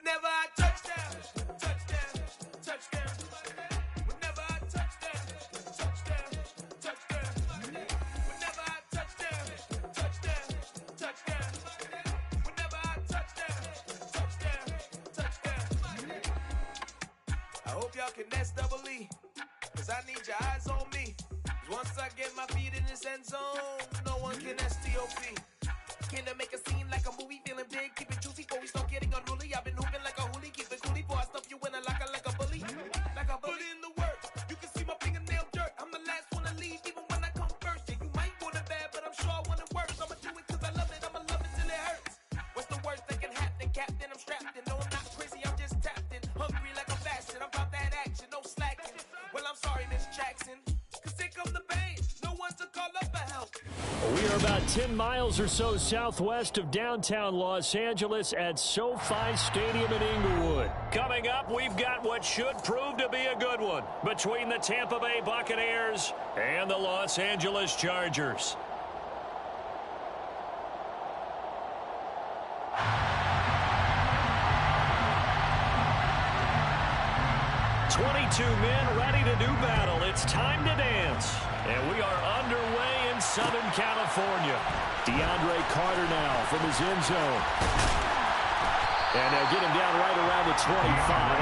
Whenever I touchdown, touchdown, touchdown. Whenever I touchdown, touchdown, touchdown. Whenever I touchdown, touchdown, touchdown. Whenever I touchdown, touchdown, touchdown. I hope y'all can S-double-E, cause I need your eyes on me. Once I get my feet in this end zone, no one can S-T-O-P. Can I make a scene like a movie, feeling big, keep it juicy before we start getting unruly. I've been hooping like a hoolie, keep it coolie before I stuff you in a locker like a bully. Like a bully in the work, you can see my fingernail dirt. I'm the last one to leave, even when I come first. Yeah, you might want it bad, but I'm sure I want it worse. I'ma do it cause I love it, I'ma love it till it hurts. What's the worst that can happen, Captain? I'm strapped in, no I'm not crazy, I'm just tapped in. Hungry like I'm fasting, I'm about that action, no slacking. Well, I'm sorry, Miss Jackson, cause here come the pain, no one to call up for help. We are about 10 miles or so southwest of downtown Los Angeles at SoFi Stadium in Inglewood. Coming up, we've got what should prove to be a good one between the Tampa Bay Buccaneers and the Los Angeles Chargers. Men ready to do battle. It's time to dance. And we are underway in Southern California. DeAndre Carter now from his end zone. And they'll get him down right around the 25,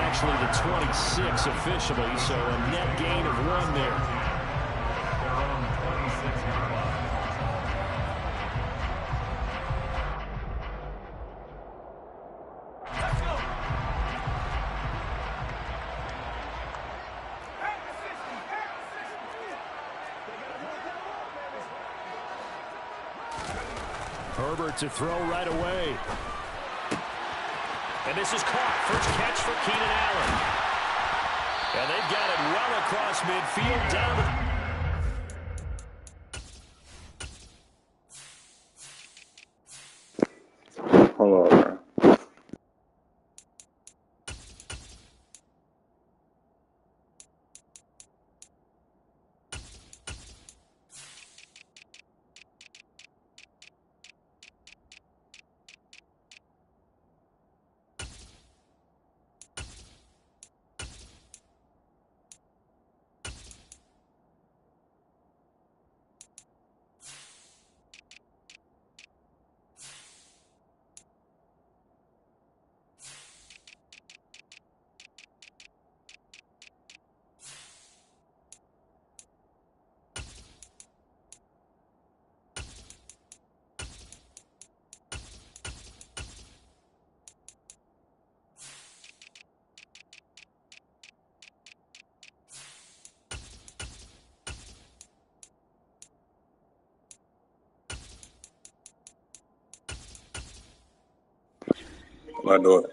actually the 26 officially, so a net gain of 1 there. Herbert to throw right away. And this is caught. First catch for Keenan Allen. And they've got it well across midfield down to... Hold on, bro. I do it.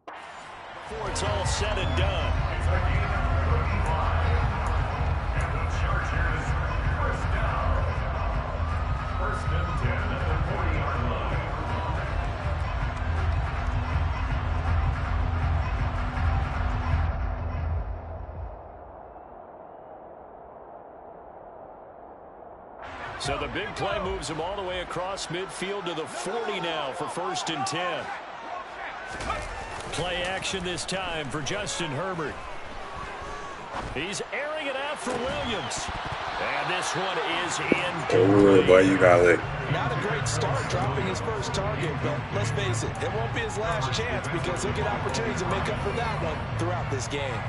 Before it's all said and done. And the Chargers first down. First and 10 at the 40-yard line. So the big play moves him all the way across midfield to the 40 now for first and 10. Play action this time for Justin Herbert. He's airing it out for Williams. And this one is in. Boy, you got it. Not a great start dropping his first target, but let's face it, it won't be his last chance because he'll get opportunities to make up for that one throughout this game.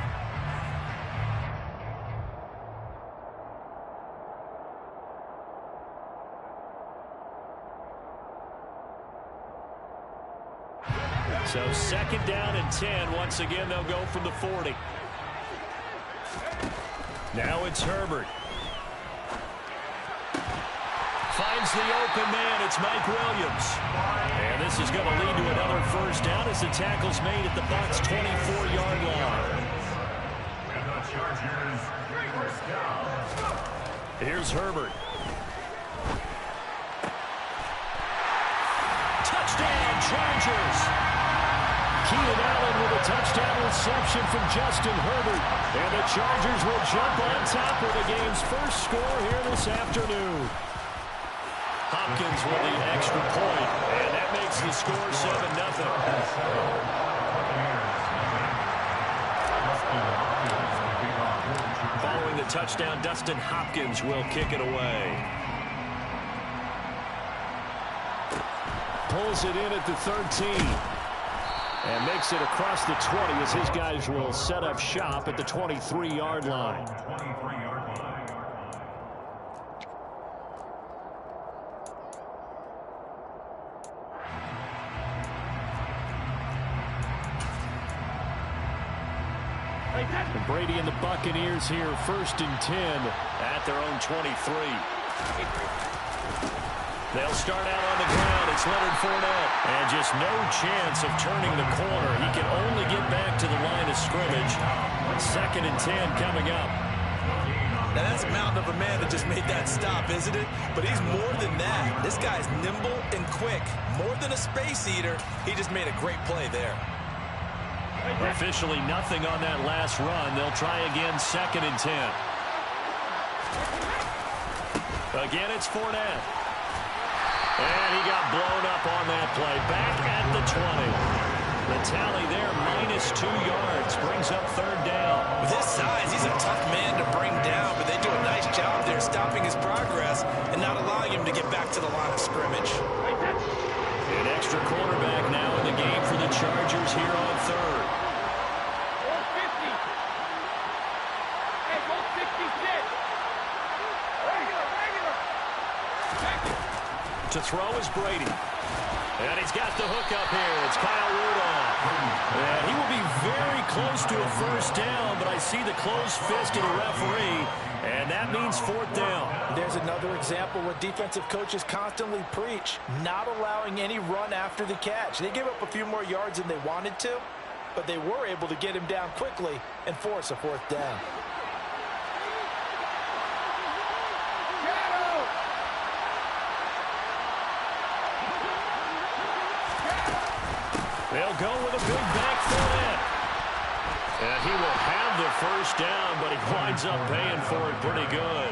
So second down and 10. Once again, they'll go from the 40. Now it's Herbert. Finds the open man. It's Mike Williams. And this is going to lead to another first down as the tackle's made at the Bucs' 24-yard line. And the Chargers first down. Here's Herbert. Touchdown, Chargers! Keenan Allen with a touchdown reception from Justin Herbert. And the Chargers will jump on top with the game's first score here this afternoon. Hopkins with the extra point, and that makes the score 7-0. Following the touchdown, Dustin Hopkins will kick it away. Pulls it in at the 13. And makes it across the 20 as his guys will set up shop at the 23-yard line. And Brady and the Buccaneers here, 1st and 10 at their own 23. They'll start out on the ground. It's Leonard Fournette. And just no chance of turning the corner. He can only get back to the line of scrimmage. 2nd and 10 coming up. Now that's a mountain of a man that just made that stop, isn't it? But he's more than that. This guy's nimble and quick. More than a space eater. He just made a great play there. Officially nothing on that last run. They'll try again, 2nd and 10. Again, it's Fournette. And he got blown up on that play. Back at the 20. The tally there, -2 yards. Brings up 3rd down. With his size, he's a tough man to bring down, but they do a nice job there stopping his progress and not allowing him to get back to the line of scrimmage. An extra quarterback now in the game for the Chargers here on 3rd. To throw is Brady. And he's got the hook up here. It's Kyle Rudolph. And he will be very close to a 1st down, but I see the closed fist of the referee, and that means 4th down. There's another example where defensive coaches constantly preach, not allowing any run after the catch. They gave up a few more yards than they wanted to, but they were able to get him down quickly and force a 4th down. They'll go with a big back Fournette. And he will have the 1st down, but he winds up paying for it pretty good.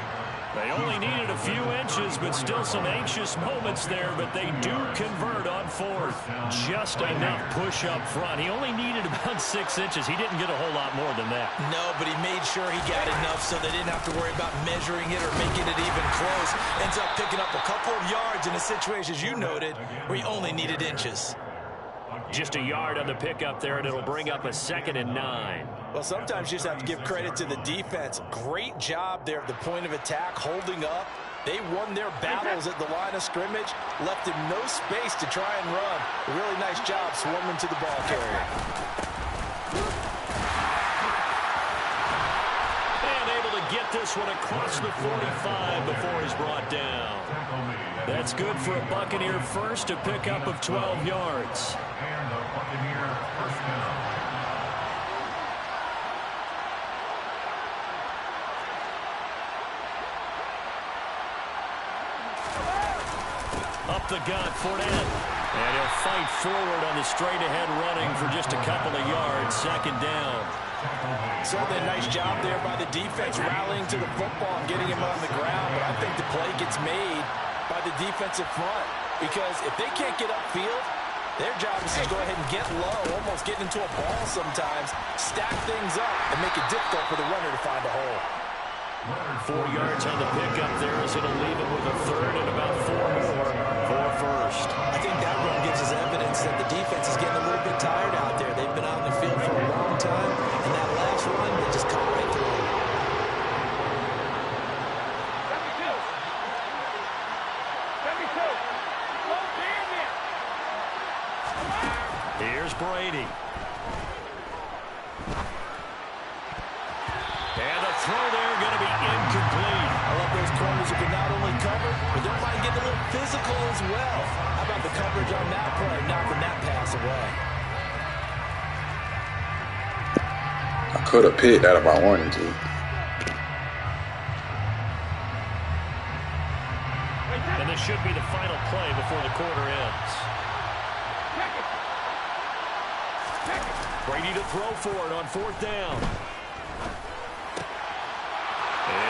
They only needed a few inches, but still some anxious moments there, but they do convert on 4th. Just enough push up front. He only needed about 6 inches. He didn't get a whole lot more than that. No, but he made sure he got enough so they didn't have to worry about measuring it or making it even close. Ends up picking up a couple of yards in a situation, as you noted, where he only needed inches. Just a yard on the pickup there, and it'll bring up a 2nd and 9. Well, sometimes you just have to give credit to the defense. Great job there at the point of attack, holding up. They won their battles at the line of scrimmage, left him no space to try and run. A really nice job swarming to the ball carrier. And able to get this one across the 45 before he's brought down. That's good for a Buccaneer 1st, a pickup of 12 yards. And the Buccaneer 1st down. Up the gut, Fournette. And he'll fight forward on the straight-ahead running for just a couple of yards, 2nd down. Certainly a nice job there by the defense, rallying to the football and getting him on the ground. But I think the play gets made by the defensive front, because if they can't get upfield, their job is to go ahead and get low, almost get into a ball sometimes, stack things up, and make it difficult for the runner to find a hole. 4 yards on the pickup there as it'll leave it with a 3rd and about 4 more for 1st. I think that run gives us evidence that the defense is getting a little bit tired out there. They've been out in the field for a long time, and that last run, they just caught right through them. Here's Brady. And the throw there going to be incomplete. I love those corners who can not only cover, but they might get a little physical as well. How about the coverage on that play, knocking that pass away? I could have picked that if I wanted to. And this should be the final play before the quarter ends. Brady to throw for it on 4th down.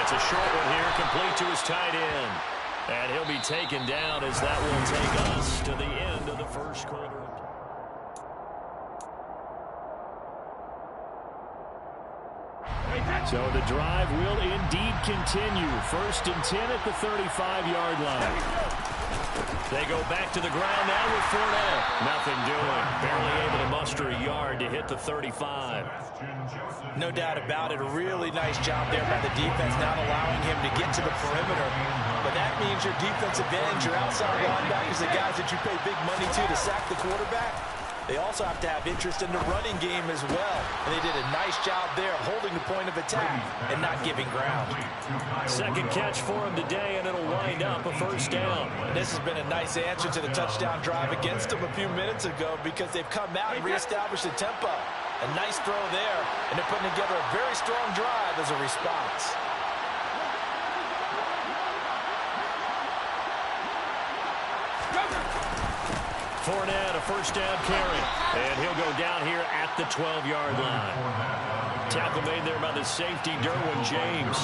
It's a short one here, complete to his tight end. And he'll be taken down as that will take us to the end of the first quarter. So the drive will indeed continue. 1st and 10 at the 35-yard line. They go back to the ground now with Fournette. Nothing doing. Barely able to muster a yard to hit the 35. No doubt about it. A really nice job there by the defense, not allowing him to get to the perimeter. But that means your defensive ends, your outside linebackers, the guys that you pay big money to sack the quarterback, they also have to have interest in the running game as well. And they did a nice job there of holding the point of attack and not giving ground. Second catch for him today, and it'll wind up a 1st down. And this has been a nice answer to the touchdown drive against them a few minutes ago because they've come out and reestablished the tempo. A nice throw there, and they're putting together a very strong drive as a response. Fournette, a 1st down carry. And he'll go down here at the 12-yard line. Tackle made there by the safety, Derwin James.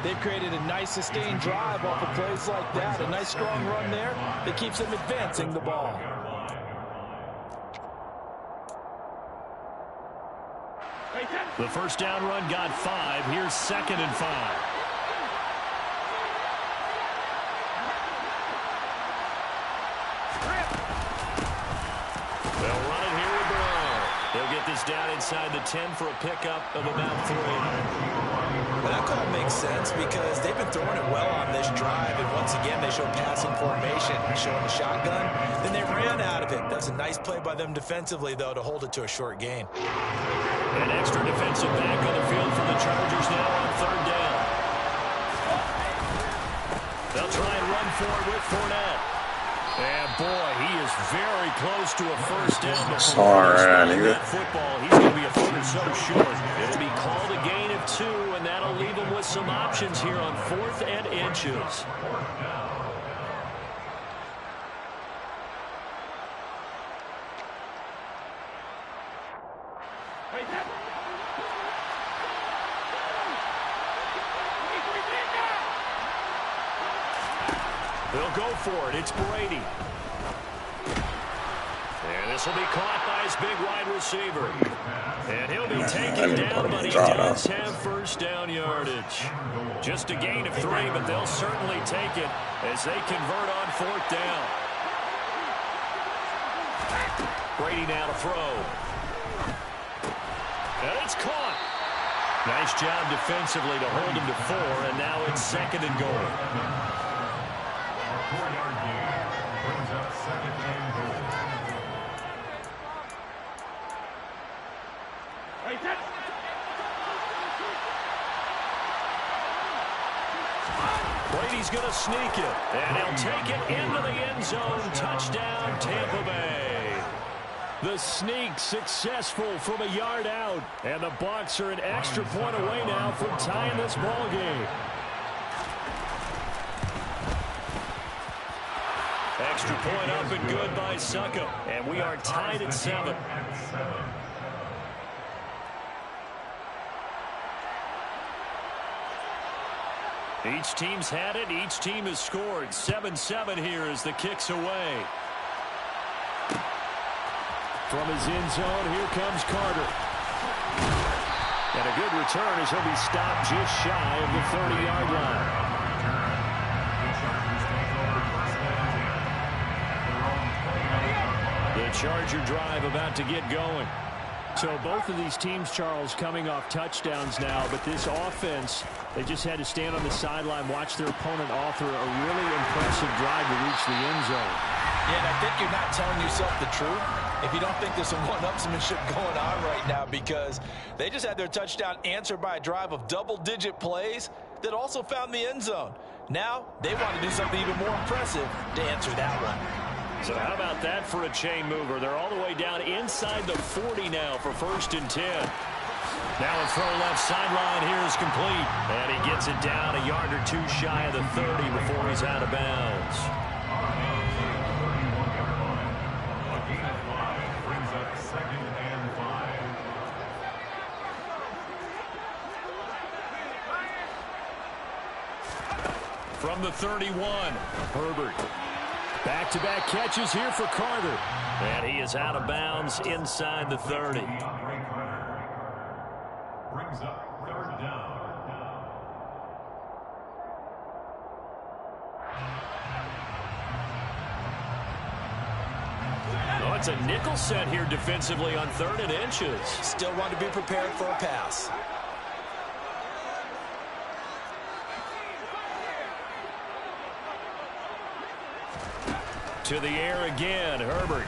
They've created a nice sustained drive off of plays like that. A nice strong run there that keeps them advancing the ball. The 1st down run got 5. Here's 2nd and 5. They'll run it here with Brown. They'll get this down inside the 10 for a pickup of about 3. Well, that call makes sense because they've been throwing it well on this drive, and once again they show passing formation, showing the shotgun. Then they ran out of it. That's a nice play by them defensively, though, to hold it to a short gain. An extra defensive back on the field for the Chargers now on 3rd down. They'll try and run forward with Fournette. And, boy, he is very close to a 1st down. That football, he's going to be a foot or so short. It'll be called a gain of 2, and that'll leave him with some options here on 4th and inches. They'll go for it. It's Brady. And this will be caught by his big wide receiver. And he'll be taken down, but he does have 1st down yardage. Just a gain of 3, but they'll certainly take it as they convert on 4th down. Brady now to throw. And it's caught. Nice job defensively to hold him to 4, and now it's 2nd and goal. 4-yard gain brings up 2nd and goal. Brady's going to sneak it, and he'll take it into the end zone. Touchdown, Tampa Bay. The sneak successful from a yard out, and the Bucs are an extra point away now from tying this ball game. Extra point up and good by Suckup, and we are tied at 7. Each team's had it. Each team has scored. 7-7 here as the kick's away. From his end zone, here comes Carter. And a good return as he'll be stopped just shy of the 30-yard line. The Charger drive about to get going. So both of these teams, Charles, coming off touchdowns now, but this offense, they just had to stand on the sideline, watch their opponent author a really impressive drive to reach the end zone. Yeah, and I think you're not telling yourself the truth if you don't think there's some one-upsmanship going on right now, because they just had their touchdown answered by a drive of double-digit plays that also found the end zone. Now they want to do something even more impressive to answer that one. So how about that for a chain mover? They're all the way down inside the 40 now for 1st and 10. Now a throw left sideline here is complete. And he gets it down a yard or 2 shy of the 30 before he's out of bounds. Brings up 2nd and 5. from the 31. Herbert. Back-to-back catches here for Carter. And he is out of bounds inside the 30. Brings up third down. Oh, it's a nickel set here defensively on 3rd and inches. Still want to be prepared for a pass. To the air again, Herbert.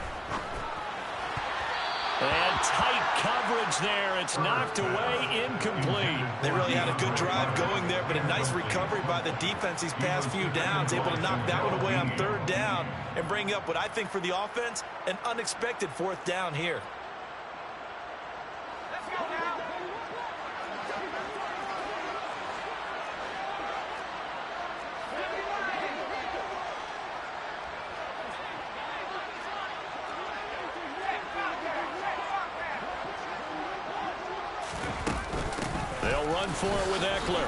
And tight coverage there. It's knocked away, incomplete. They really had a good drive going there, but a nice recovery by the defense these past few downs. Able to knock that one away on 3rd down and bring up what I think for the offense, an unexpected 4th down here. They'll run for it with Eckler.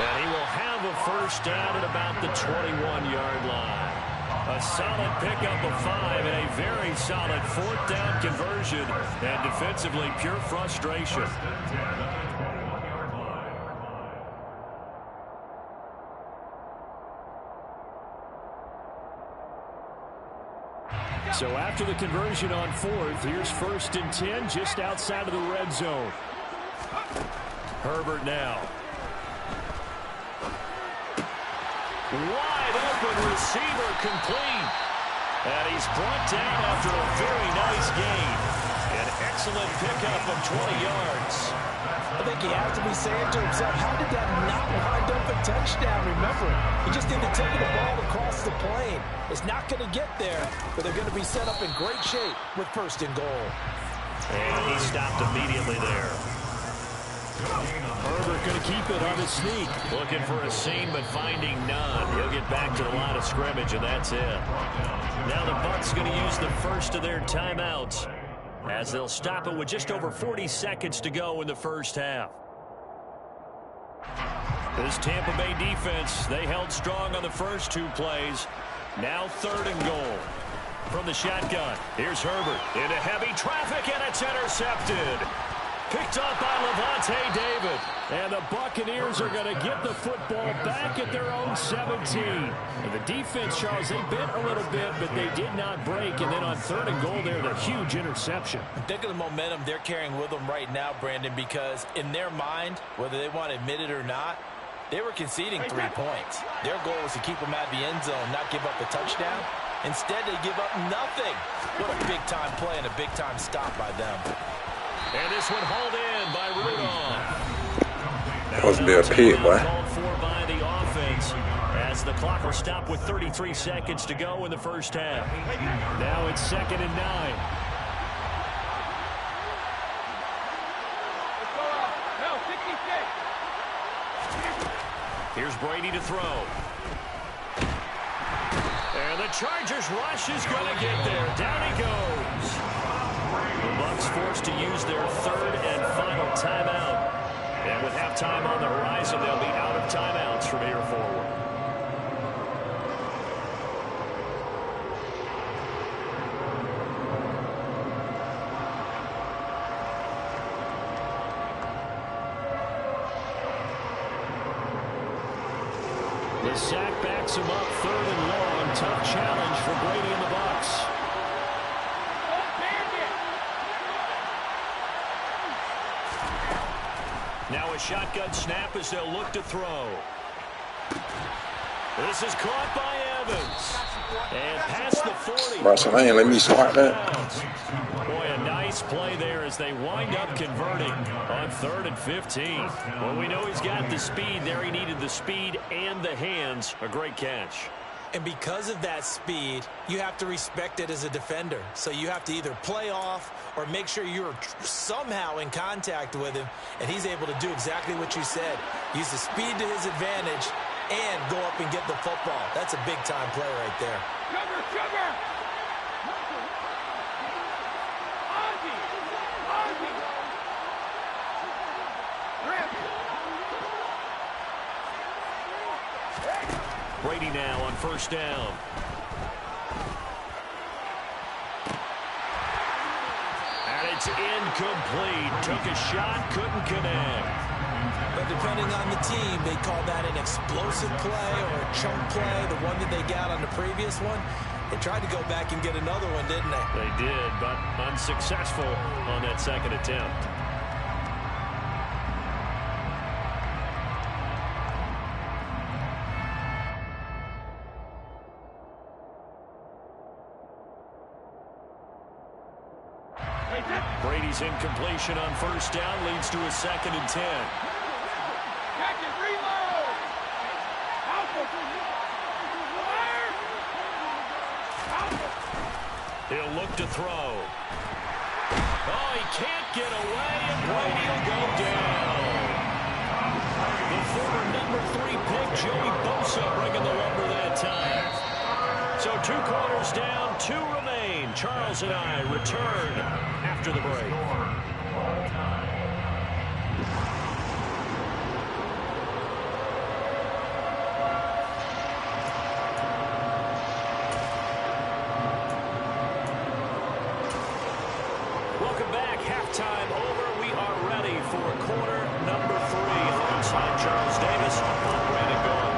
And he will have a first down at about the 21-yard line. A solid pickup of 5 and a very solid 4th down conversion. And defensively, pure frustration. So after the conversion on 4th, here's 1st and 10 just outside of the red zone. Herbert now. Wide open receiver complete. And he's brought down after a very nice gain. An excellent pickup of 20 yards. I think he has to be saying to himself, how did that not wind up a touchdown? Remember, he just didn't take the ball across the plane. It's not going to get there, but they're going to be set up in great shape with 1st and goal. And he stopped immediately there. Herbert going to keep it on the sneak. Looking for a seam, but finding none. He'll get back to the line of scrimmage, and that's it. Now the Bucs going to use the first of their timeouts as they'll stop it with just over 40 seconds to go in the first half. This Tampa Bay defense, they held strong on the first 2 plays. Now 3rd and goal. From the shotgun, here's Herbert into heavy traffic, and it's intercepted. Picked up by Levante David. And the Buccaneers are going to get the football back at their own 17. And the defense, Charles, they bent a little bit, but they did not break. And then on 3rd and goal there, the huge interception. Think of the momentum they're carrying with them right now, Brandon, because in their mind, whether they want to admit it or not, they were conceding 3 points. Their goal was to keep them out of the end zone, not give up a touchdown. Instead, they give up nothing. What a big-time play and a big-time stop by them. And this one hauled in by Rudolph. Supposed to be a pick, boy. Called for by the offense as the clock will stop with 33 seconds to go in the first half. Now it's 2nd and 9. Here's Brady to throw. And the Chargers rush is going to get there. Down he goes. The Bucs forced to use their 3rd and final timeout. And with halftime on the horizon, they'll be out of timeouts from here forward. The sack backs him up 3rd and long. Tough challenge for Brady and the Bucs. Now a shotgun snap as they'll look to throw. This is caught by Evans. And past the 40. Russell, ain't let me swat that. Boy, a nice play there as they wind up converting on 3rd and 15. Well, we know he's got the speed there. He needed the speed and the hands. A great catch. And because of that speed, you have to respect it as a defender. So you have to either play off or make sure you're somehow in contact with him, and he's able to do exactly what you said. Use the speed to his advantage and go up and get the football. That's a big-time play right there. Brady now on first down. And it's incomplete. Took a shot, couldn't connect. But depending on the team, they call that an explosive play or a chunk play. The one that they got on the previous one, they tried to go back and get another one, didn't they? They did, but unsuccessful on that second attempt. Brady's incompletion on first down leads to a 2nd and 10. He'll look to throw. Oh, he can't get away, and Brady will go down. The former number 3 pick, Joey Bosa, bringing the lumber that time. So 2 quarters down, 2 remain. Charles and I return after the break. Welcome back. Halftime over. We are ready for quarter number 3. Alongside Charles Davis, I'm Brandon Gault.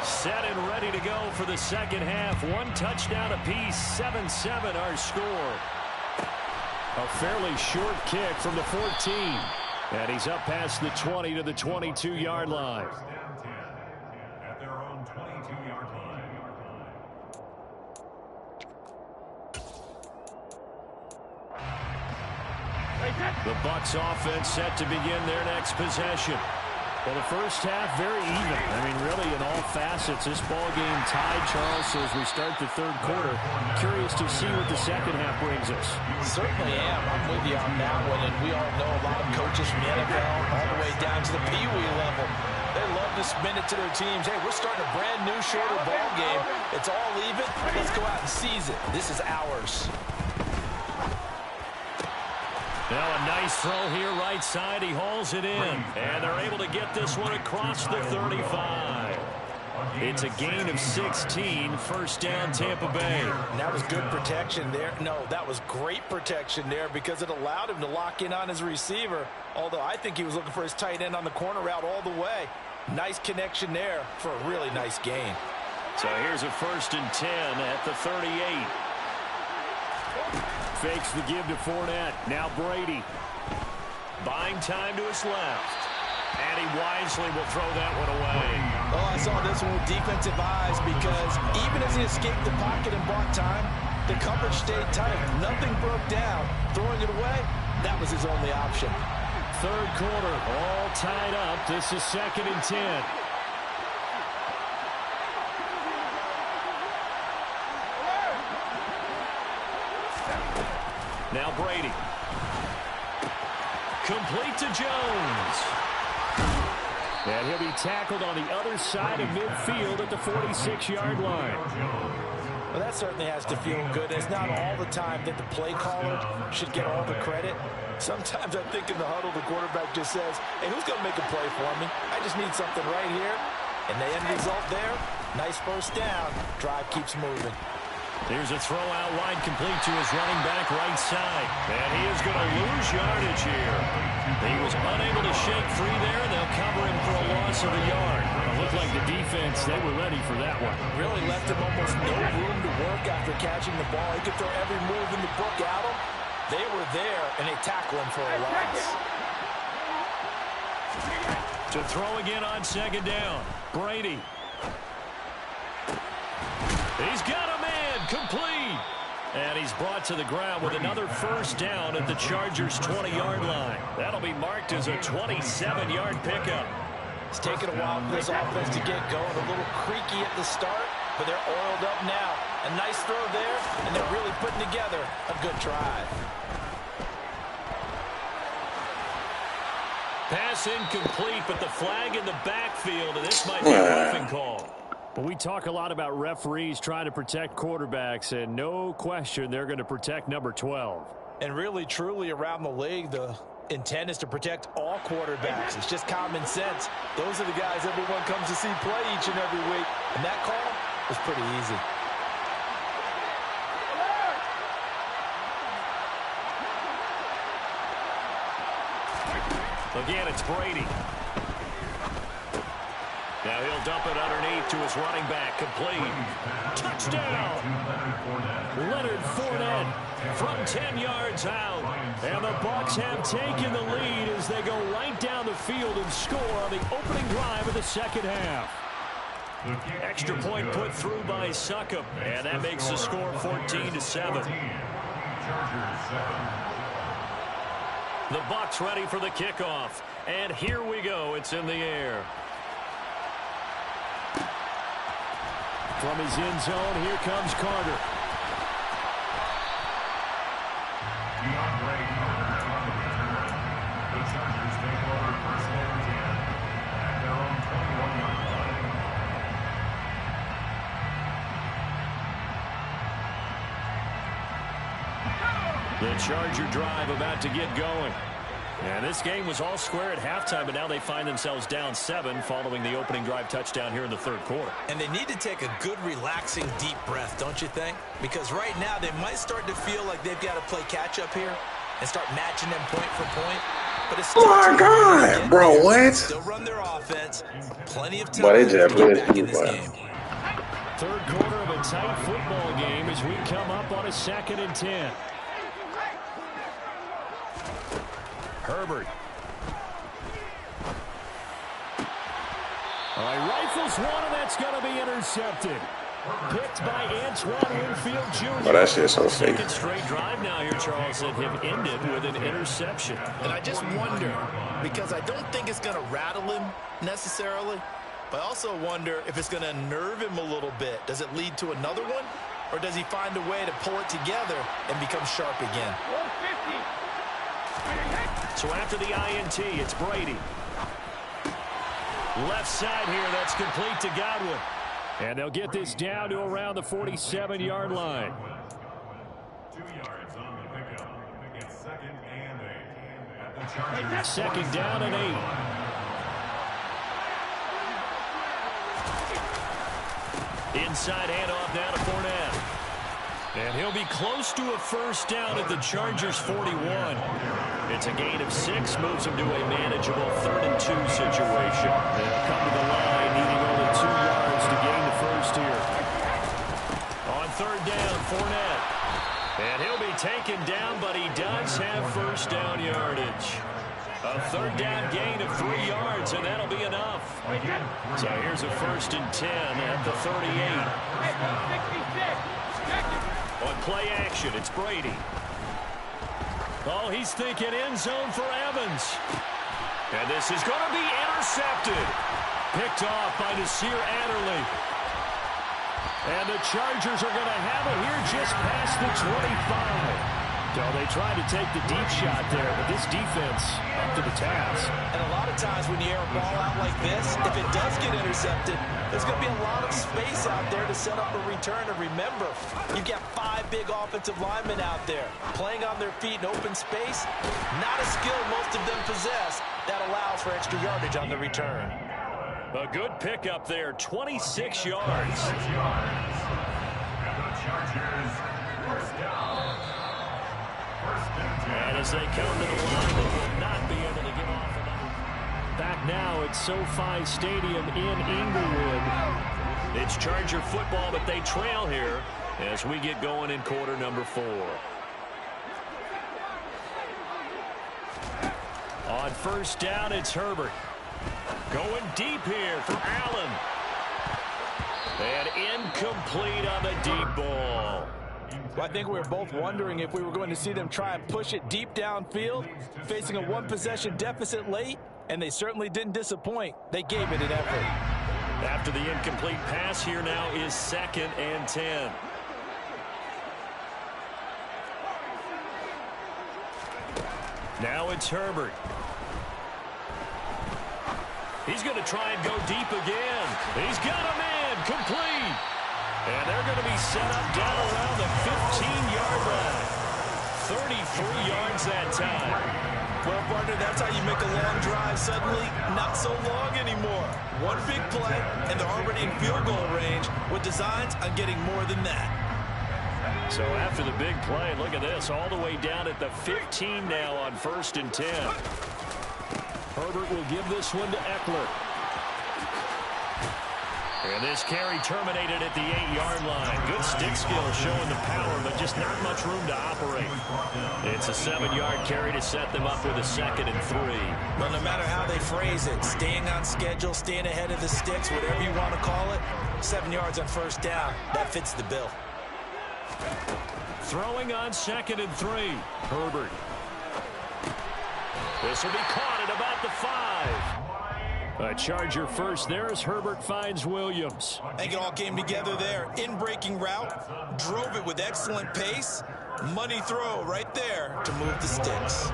Set and ready to go for the second half. 1 touchdown apiece. 7-7 our score. A fairly short kick from the 14. And he's up past the 20 to the 22-yard line. First down 10 at their own 22-yard line. The Bucs offense set to begin their next possession. Well, the first half, very even. I mean, really, in all facets, this ball game tied, Charles. So as we start the third quarter, curious to see what the second half brings us. Certainly am. I'm with you on that one. And we all know a lot of coaches from the NFL all the way down to the Pee-wee level. They love to spin it to their teams. Hey, we're starting a brand new, shorter ball game. It's all even. Let's go out and seize it. This is ours. Now a nice throw here right side. He hauls it in. And they're able to get this one across the 35. It's a gain of 16. First down, Tampa Bay. And that was good protection there. No, that was great protection there because it allowed him to lock in on his receiver. Although I think he was looking for his tight end on the corner route all the way. Nice connection there for a really nice gain. So here's a 1st and 10 at the 38. Fakes the give to Fournette. Now Brady. Buying time to his left. And he wisely will throw that one away. Oh, I saw this one with defensive eyes because even as he escaped the pocket and bought time, the coverage stayed tight. Nothing broke down. Throwing it away, that was his only option. Third quarter, all tied up. This is 2nd and 10. Now Brady. Complete to Jones. And he'll be tackled on the other side of midfield at the 46-yard line. Well, that certainly has to feel good. It's not all the time that the play caller should get all the credit. Sometimes I think in the huddle, the quarterback just says, hey, who's going to make a play for me? I just need something right here. And the end result there, nice first down. Drive keeps moving. Here's a throw out wide, complete to his running back right side. And he is going to lose yardage here. He was unable to shake free there, and they'll cover him for a loss of a yard. It looked like the defense, they were ready for that one. Really left him almost no room to work after catching the ball. He could throw every move in the book at him. They were there, and they tackle him for a loss. To throw again on 2nd down. Brady. He's got a man, complete. And he's brought to the ground with another first down at the Chargers' 20-yard line. That'll be marked as a 27-yard pickup. It's taken a while for this offense to get going. A little creaky at the start, but they're oiled up now. A nice throw there, and they're really putting together a good drive. Pass incomplete, but the flag in the backfield, and this might be a roughing call. Well, we talk a lot about referees trying to protect quarterbacks, and no question they're going to protect number 12. And really, truly, around the league, the Intent is to protect all quarterbacks. It's just common sense. Those are the guys everyone comes to see play each and every week. And that call was pretty easy. Again, it's Brady. Now he'll dump it underneath to his running back. Complete. Touchdown! Leonard Fournette from 10 yards out. And the Bucs have taken the lead as they go right down the field and score on the opening drive of the second half. Extra point put through by Succop. And that makes the score 14-7. The Bucs ready for the kickoff. And here we go. It's in the air. From his end zone, here comes Carter. The Chargers take over first and 10 at their own 21-yard line. The Charger drive about to get going. And this game was all square at halftime, but now they find themselves down 7 following the opening drive touchdown here in the third quarter. And they need to take a good, relaxing, deep breath, don't you think? Because right now they might start to feel like they've got to play catch-up here and start matching them point for point. But it's Oh my God, bro, what? Still run their offense. Plenty of time Boy, they to just get lit back in too, this boy. game. Third quarter of a tight football game as we come up on a 2nd and 10. Herbert. All right, rifles one, and that's going to be intercepted. Picked by Antoine Winfield Jr. Oh, that shit's so fake. Second straight drive now here, Charles, that have ended with an interception. And I just wonder, because I don't think it's going to rattle him necessarily, but I also wonder if it's going to unnerve him a little bit. Does it lead to another one, or does he find a way to pull it together and become sharp again? So after the INT, it's Brady. Left side here, that's complete to Godwin. And they'll get this down to around the 47-yard line. 2 yards on the pickup. It's 2nd and 8 at the Chargers. Second down and 8. Inside handoff now to Fournette. And he'll be close to a first down at the Chargers' 41. It's a gain of 6, moves him to a manageable 3rd and 2 situation. They'll come to the line, needing only 2 yards to gain the first here. On 3rd down, Fournette. And he'll be taken down, but he does have first down yardage. A 3rd down gain of 3 yards, and that'll be enough. So here's a 1st and 10 at the 38. On play action, it's Brady. Oh, he's thinking end zone for Evans. And this is going to be intercepted. Picked off by Nasir Adderley. And the Chargers are going to have it here just past the 25. So they tried to take the deep shot there, but this defense up to the task. And a lot of times when you air a ball out like this, if it does get intercepted, there's going to be a lot of space out there to set up a return. And remember, you've got 5 big offensive linemen out there playing on their feet in open space. Not a skill most of them possess that allows for extra yardage on the return. A good pickup there, 26 yards. 6 yards. And the Chargers first down. And as they come to the line, they will not be able to get off another. Back now at SoFi Stadium in Inglewood. It's Charger football, but they trail here as we get going in quarter number 4. On 1st down, it's Herbert. Going deep here for Allen. And incomplete on the deep ball. Well, I think we were both wondering if we were going to see them try and push it deep downfield, facing a 1-possession deficit late, and they certainly didn't disappoint. They gave it an effort. After the incomplete pass, here now is 2nd and 10. Now it's Herbert. He's going to try and go deep again. He's got a man complete. And they're going to be set up down around the 15-yard line. 33 yards that time. Well, partner, that's how you make a long drive suddenly not so long anymore. One big play, and they're already in field goal range with designs on getting more than that. So after the big play, look at this, all the way down at the 15 now on 1st and 10. Herbert will give this one to Eckler. And this carry terminated at the 8-yard line. Good stick skill showing the power, but just not much room to operate. It's a 7-yard carry to set them up with a 2nd and 3. Well, no matter how they phrase it, staying on schedule, staying ahead of the sticks, whatever you want to call it, 7 yards on 1st down, that fits the bill. Throwing on 2nd and 3. Herbert. This will be caught at about the 5. A Charger first there as Herbert finds Williams. I think it all came together there. In-breaking route, drove it with excellent pace. Money throw right there to move the sticks.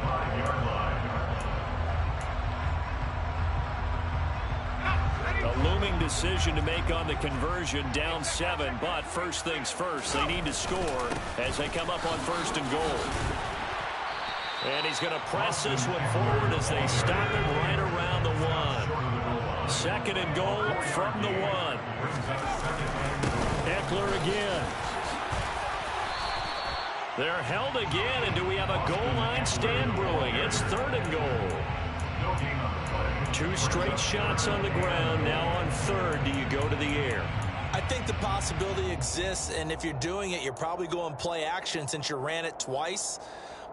A looming decision to make on the conversion, down 7, but first things first, they need to score as they come up on 1st and goal. And he's going to press this one forward as they stop him right around the 1. 2nd and goal from the 1. Eckler again. They're held again, and do we have a goal line stand brewing? It's 3rd and goal. 2 straight shots on the ground. Now on 3rd, do you go to the air? I think the possibility exists, and if you're doing it, you're probably going play action since you ran it twice.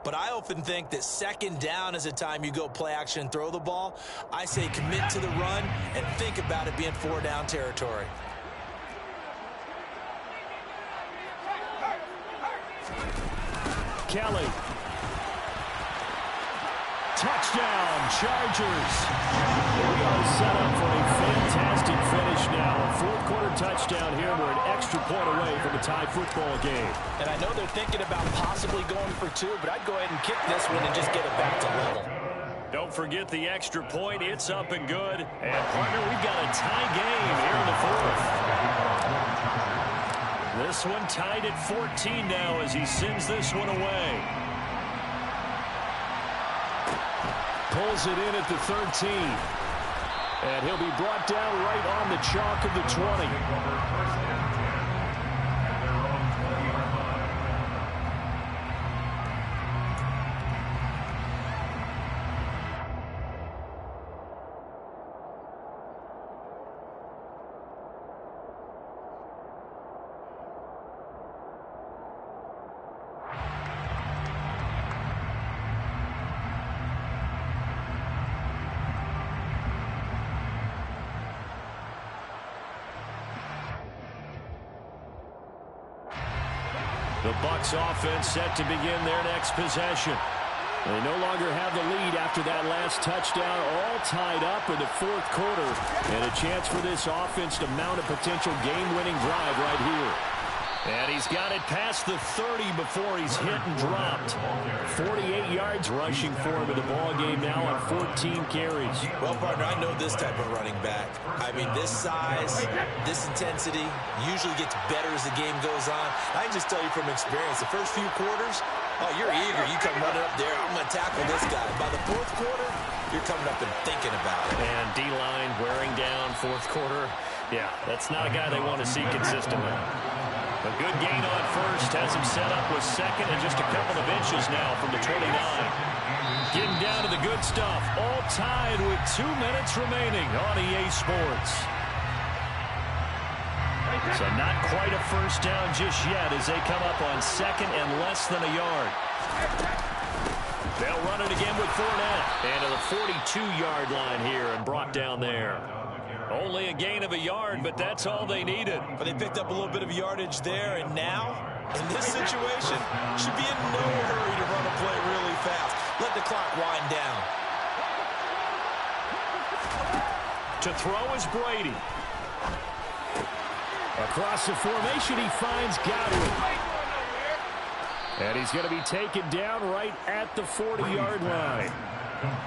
But I often think that 2nd down is the time you go play action and throw the ball. I say commit to the run and think about it being 4-down territory. Kelly. Touchdown, Chargers. We are set up for a fantastic finish now. A 4th-quarter touchdown here. We're an extra point away from a tie football game. And I know they're thinking about possibly going for 2, but I'd go ahead and kick this one and just get it back to level. Don't forget the extra point. It's up and good. And, partner, we've got a tie game here in the 4th. This one tied at 14 now as he sends this one away. Pulls it in at the 13. And he'll be brought down right on the chalk of the 20. The Bucs offense set to begin their next possession. They no longer have the lead after that last touchdown, all tied up in the 4th quarter. And a chance for this offense to mount a potential game-winning drive right here. And he's got it past the 30 before he's hit and dropped. 48 yards rushing for him in the ballgame now on 14 carries. Well, partner, I know this type of running back. I mean, this size, this intensity usually gets better as the game goes on. I can just tell you from experience, the first few quarters, oh, you're eager. You come running up there, I'm going to tackle this guy. By the 4th quarter, you're coming up and thinking about it. And D-line wearing down 4th quarter. Yeah, that's not a guy they want to see consistently. A good gain on 1st has him set up with 2nd and just a couple of inches now from the 29. Getting down to the good stuff. All tied with 2 minutes remaining on EA Sports. So not quite a 1st down just yet as they come up on 2nd and less than a yard. They'll run it again with Fournette. And to the 42-yard line here and brought down there. Only a gain of a yard, but that's all they needed. But they picked up a little bit of yardage there, and now, in this situation, should be in no hurry to run a play really fast. Let the clock wind down. To throw is Brady. Across the formation, he finds Godwin. And he's going to be taken down right at the 40-yard line.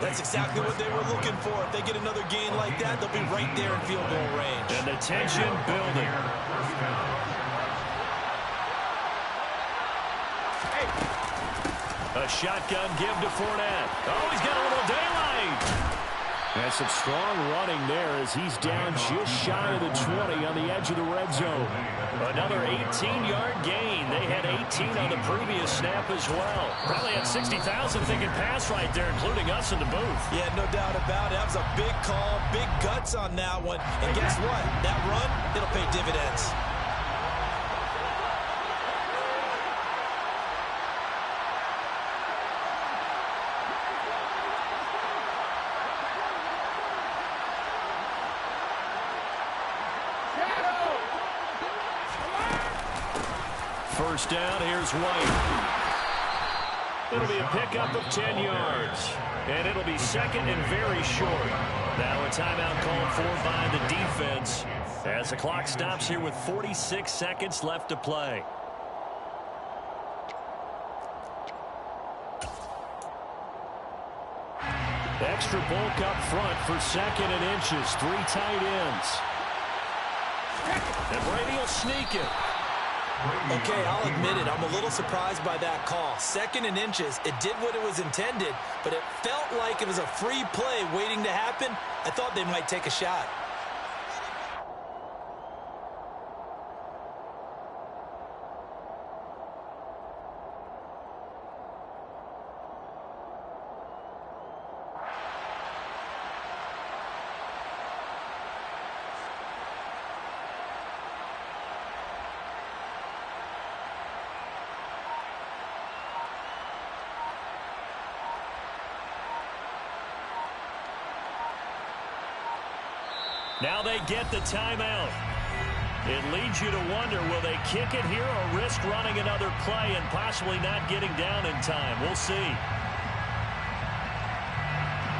That's exactly what they were looking for. If they get another gain like that, they'll be right there in field goal range. And the tension building. A shotgun give to Fournette. Oh, he's got a little daylight. And some strong running there as he's down just shy of the 20 on the edge of the red zone. Another 18-yard gain. They had 18 on the previous snap as well. Probably had 60,000 thinking pass right there, including us in the booth. Yeah, no doubt about it. That was a big call, big guts on that one. And guess what? That run, it'll pay dividends. First down, here's White. It'll be a pickup of 10 yards. And it'll be second and very short. Now a timeout called for by the defense as the clock stops here with 46 seconds left to play. Extra bulk up front for second and inches. 3 tight ends. And Brady will sneak it. Okay, I'll admit it. I'm a little surprised by that call. Second and inches. It did what it was intended, but it felt like it was a free play waiting to happen. I thought they might take a shot. Now they get the timeout. It leads you to wonder, will they kick it here or risk running another play and possibly not getting down in time? We'll see.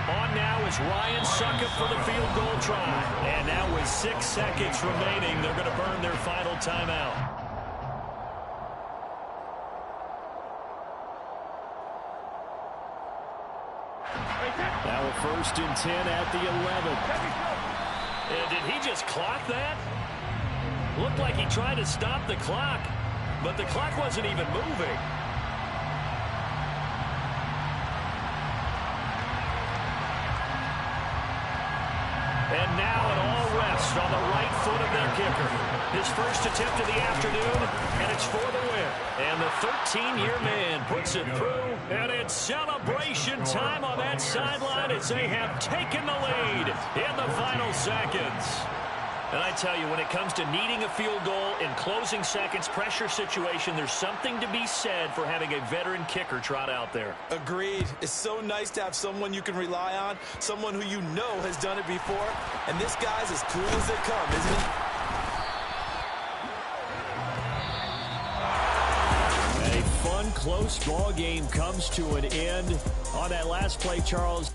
On now is Ryan Succop for the field goal try. And now with 6 seconds remaining, they're going to burn their final timeout. Now a 1st and 10 at the 11. And did he just clock that? Looked like he tried to stop the clock, but the clock wasn't even moving. And now it all rests on the right foot of their kicker. His first attempt of the afternoon, and it's for the win. And the 13-year man puts it through, and it's celebration time on that sideline as they have taken the lead in the final seconds. And I tell you, when it comes to needing a field goal in closing seconds, pressure situation, there's something to be said for having a veteran kicker trot out there. Agreed. It's so nice to have someone you can rely on, someone who you know has done it before. And this guy's as cool as they come, isn't he? A fun, close ball game comes to an end on that last play, Charles.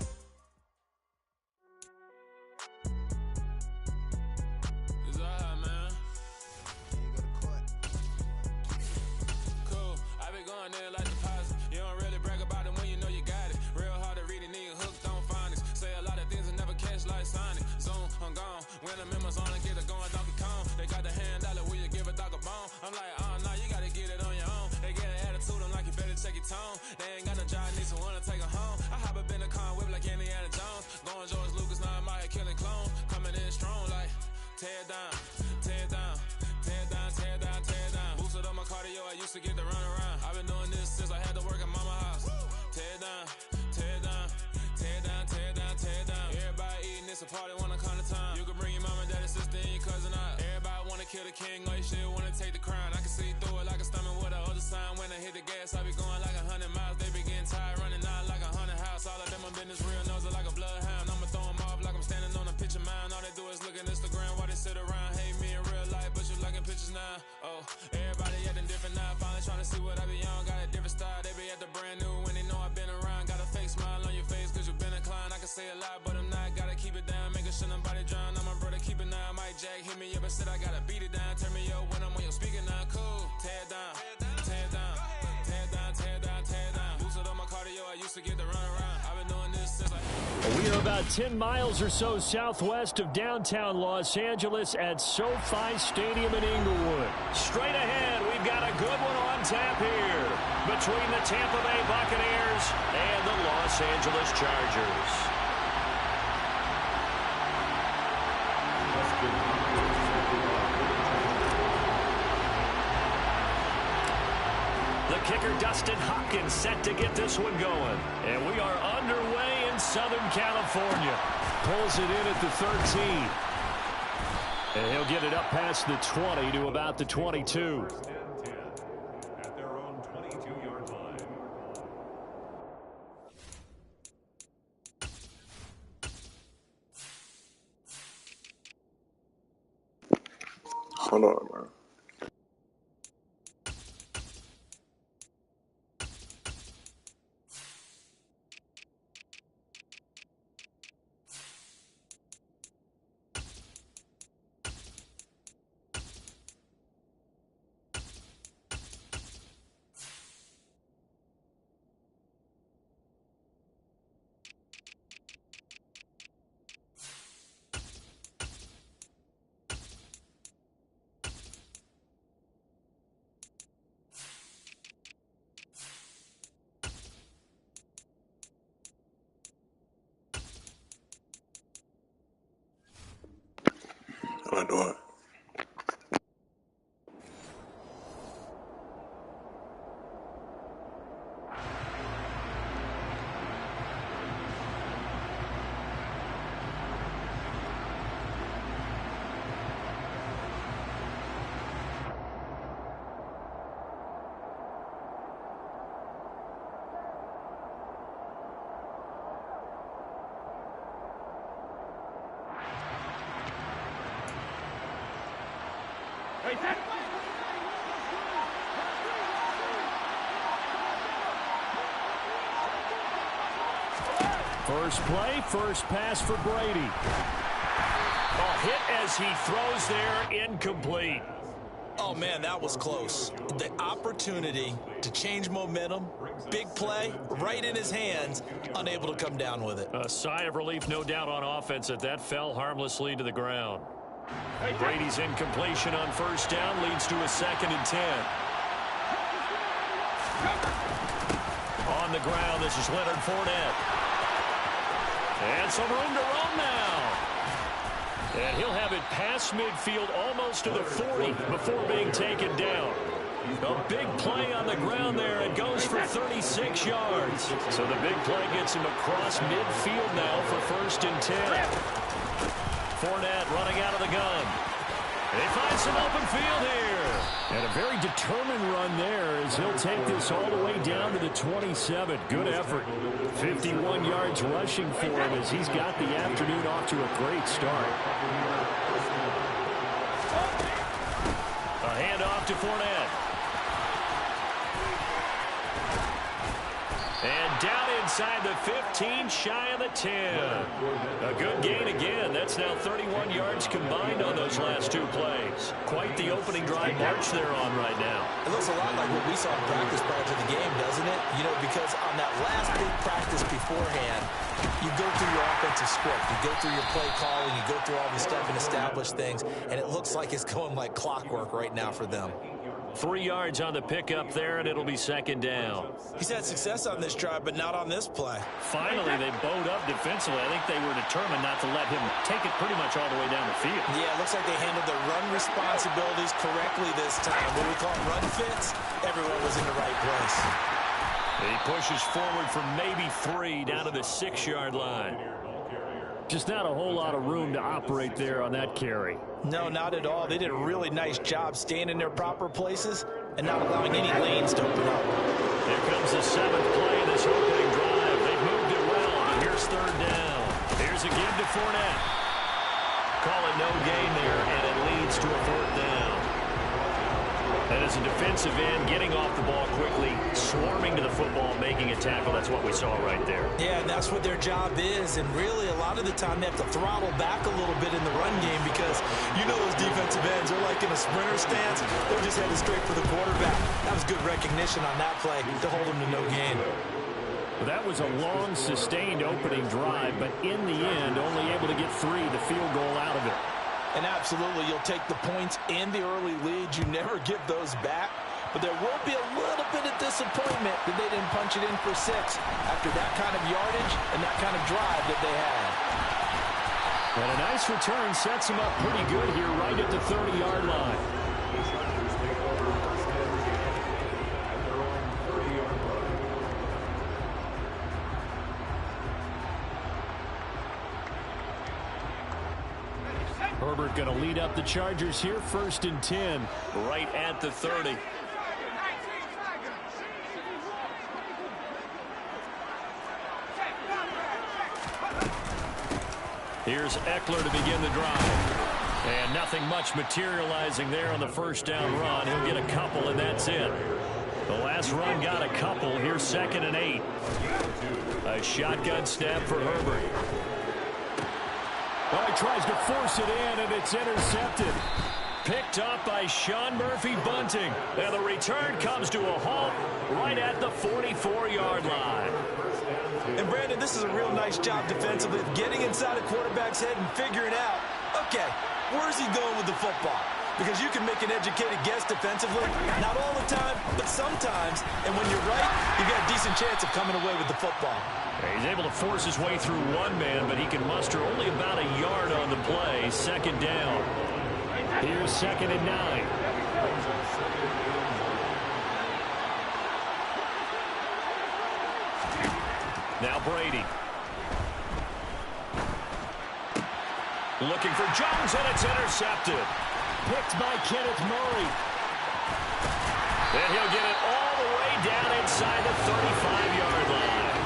They ain't got no job, need someone to take her home. I hop up in the car, whip like Indiana Jones. Going George Lucas, now I'm out here killing clones. Coming in strong like, tear down, tear down, tear down, tear down, tear down. Boosted up my cardio, I used to get to run around. I've been doing this since I had to work at mama house. Tear down, tear down, tear down, tear down, tear down. Everybody eating, it's a party, wanna come to time. You can bring your mama, daddy, sister, and your cousin out. Everybody wanna kill the king, or you shit wanna take the crown. I can see through it like a stomach with a other sign. When I hit the gas, I be going like 100 miles. They be getting tired, running out like 100 house. All of them, my business real, nose like a bloodhound. I'ma throw them off like I'm standing on a picture mound. All they do is look at Instagram while they sit around. Hate me in real life, but you liking pictures now. Oh, everybody acting different now. Finally trying to see what I be on. Got a different style, they be at the brand new when they know I've been around. Got a fake smile on your face cause you been inclined. I can say a lot, but I'm not. Gotta keep it down, making sure nobody drown. I'm my brother, keep it now. Mike Jack hit me up and said I gotta beat it down. Turn me up when I'm on your speaker now. Cool, tear down, tear down, tear down, tear down, tear down. Boosted up my cardio, I used to get to run around. I've been doing this since I... We We are about 10 miles or so southwest of downtown Los Angeles at SoFi Stadium in Inglewood. Straight ahead, we've got a good one on tap here between the Tampa Bay Buccaneers and the Los Angeles Chargers. The kicker, Dustin Hopkins, set to get this one going. And we are underway in Southern California. Pulls it in at the 13. And he'll get it up past the 20 to about the 22. At their own 22-yard line. Hold on, man. What am I doing? First play, first pass for Brady. A hit as he throws there, incomplete. Oh, man, that was close. The opportunity to change momentum, big play, right in his hands, unable to come down with it. A sigh of relief, no doubt, on offense that fell harmlessly to the ground. Brady's incompletion on first down leads to a 2nd and 10. On the ground, this is Leonard Fournette. And some room to run now. And he'll have it past midfield almost to the 40 before being taken down. A big play on the ground there. It goes for 36 yards. So the big play gets him across midfield now for 1st and 10. Fournette running out of the gun. They find some open field here. And a very determined run there as he'll take this all the way down to the 27. Good effort. 51 yards rushing for him as he's got the afternoon off to a great start. A handoff to Fournette. And down inside the 15, shy of the 10. A good gain again. That's now 31 yards combined on those last 2 plays. Quite the opening drive march they're on right now. It looks a lot like what we saw in practice prior to the game, doesn't it? You know, because on that last big practice beforehand, you go through your offensive script. You go through your play calling. You go through all the stuff and establish things. And it looks like it's going like clockwork right now for them. 3 yards on the pickup there, and it'll be 2nd down. He's had success on this drive, but not on this play. Finally, they bowed up defensively. I think they were determined not to let him take it pretty much all the way down the field. Yeah, it looks like they handled their run responsibilities correctly this time. What we call run fits, everyone was in the right place. He pushes forward from maybe 3 down to the 6-yard line. Just not a whole lot of room to operate there on that carry. No, not at all. They did a really nice job staying in their proper places and not allowing any lanes to open up. Here comes the 7th play of this opening drive. They've moved it well, but here's 3rd down. Here's a give to Fournette. Call it no gain there, and it leads to a 4th down. And as a defensive end, getting off the ball quickly, swarming to the football, making a tackle. That's what we saw right there. Yeah, and that's what their job is. And really, a lot of the time, they have to throttle back a little bit in the run game because you know those defensive ends are like in a sprinter stance. They're just headed straight for the quarterback. That was good recognition on that play to hold them to no gain. That was a long, sustained opening drive, but in the end, only able to get 3, the field goal out of it. And absolutely, you'll take the points and the early lead. You never give those back. But there will be a little bit of disappointment that they didn't punch it in for 6 after that kind of yardage and that kind of drive that they had. And a nice return sets them up pretty good here right at the 30-yard line. Herbert going to lead up the Chargers here, 1st and 10, right at the 30. Here's Eckler to begin the drive. And nothing much materializing there on the first down run. He'll get a couple, and that's it. The last run got a couple. Here's 2nd and 8. A shotgun snap for Herbert. Oh, he tries to force it in, and it's intercepted. Picked up by Sean Murphy-Bunting. And the return comes to a halt right at the 44-yard line. And, Brandon, this is a real nice job defensively of getting inside a quarterback's head and figuring out, okay, where's he going with the football? Because you can make an educated guess defensively, not all the time, but sometimes. And when you're right, you've got a decent chance of coming away with the football. He's able to force his way through one man, but he can muster only about a yard on the play. 2nd down. Here's 2nd and 9. Now Brady. Looking for Jones, and it's intercepted. Picked by Kenneth Murray. And he'll get it all the way down inside the 35-yard line.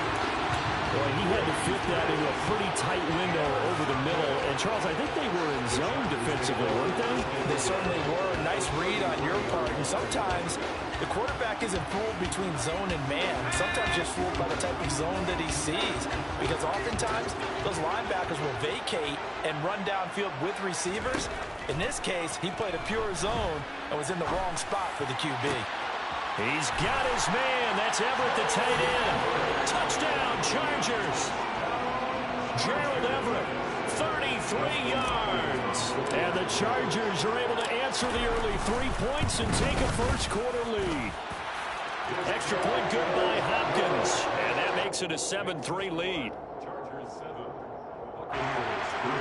Boy, he had to fit that into a pretty tight window over the middle. And, Charles, I think they were in zone defensively, weren't they? They certainly were. Nice read on your part. And sometimes the quarterback isn't fooled between zone and man. Sometimes just fooled by the type of zone that he sees. Because oftentimes those linebackers will vacate and run downfield with receivers. In this case, he played a pure zone and was in the wrong spot for the QB. He's got his man. That's Everett, the tight end. Touchdown, Chargers. Gerald Everett, 33 yards. And the Chargers are able to answer the early 3 points and take a first-quarter lead. Extra point good by Hopkins. And that makes it a 7-3 lead. Chargers 7, Buccaneers 3.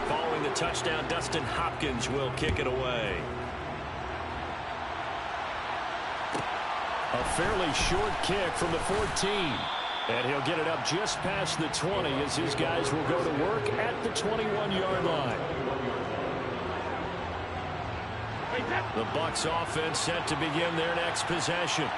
Following the touchdown, Dustin Hopkins will kick it away. A fairly short kick from the 14. And he'll get it up just past the 20 as his guys will go to work at the 21-yard line. The Bucs offense set to begin their next possession.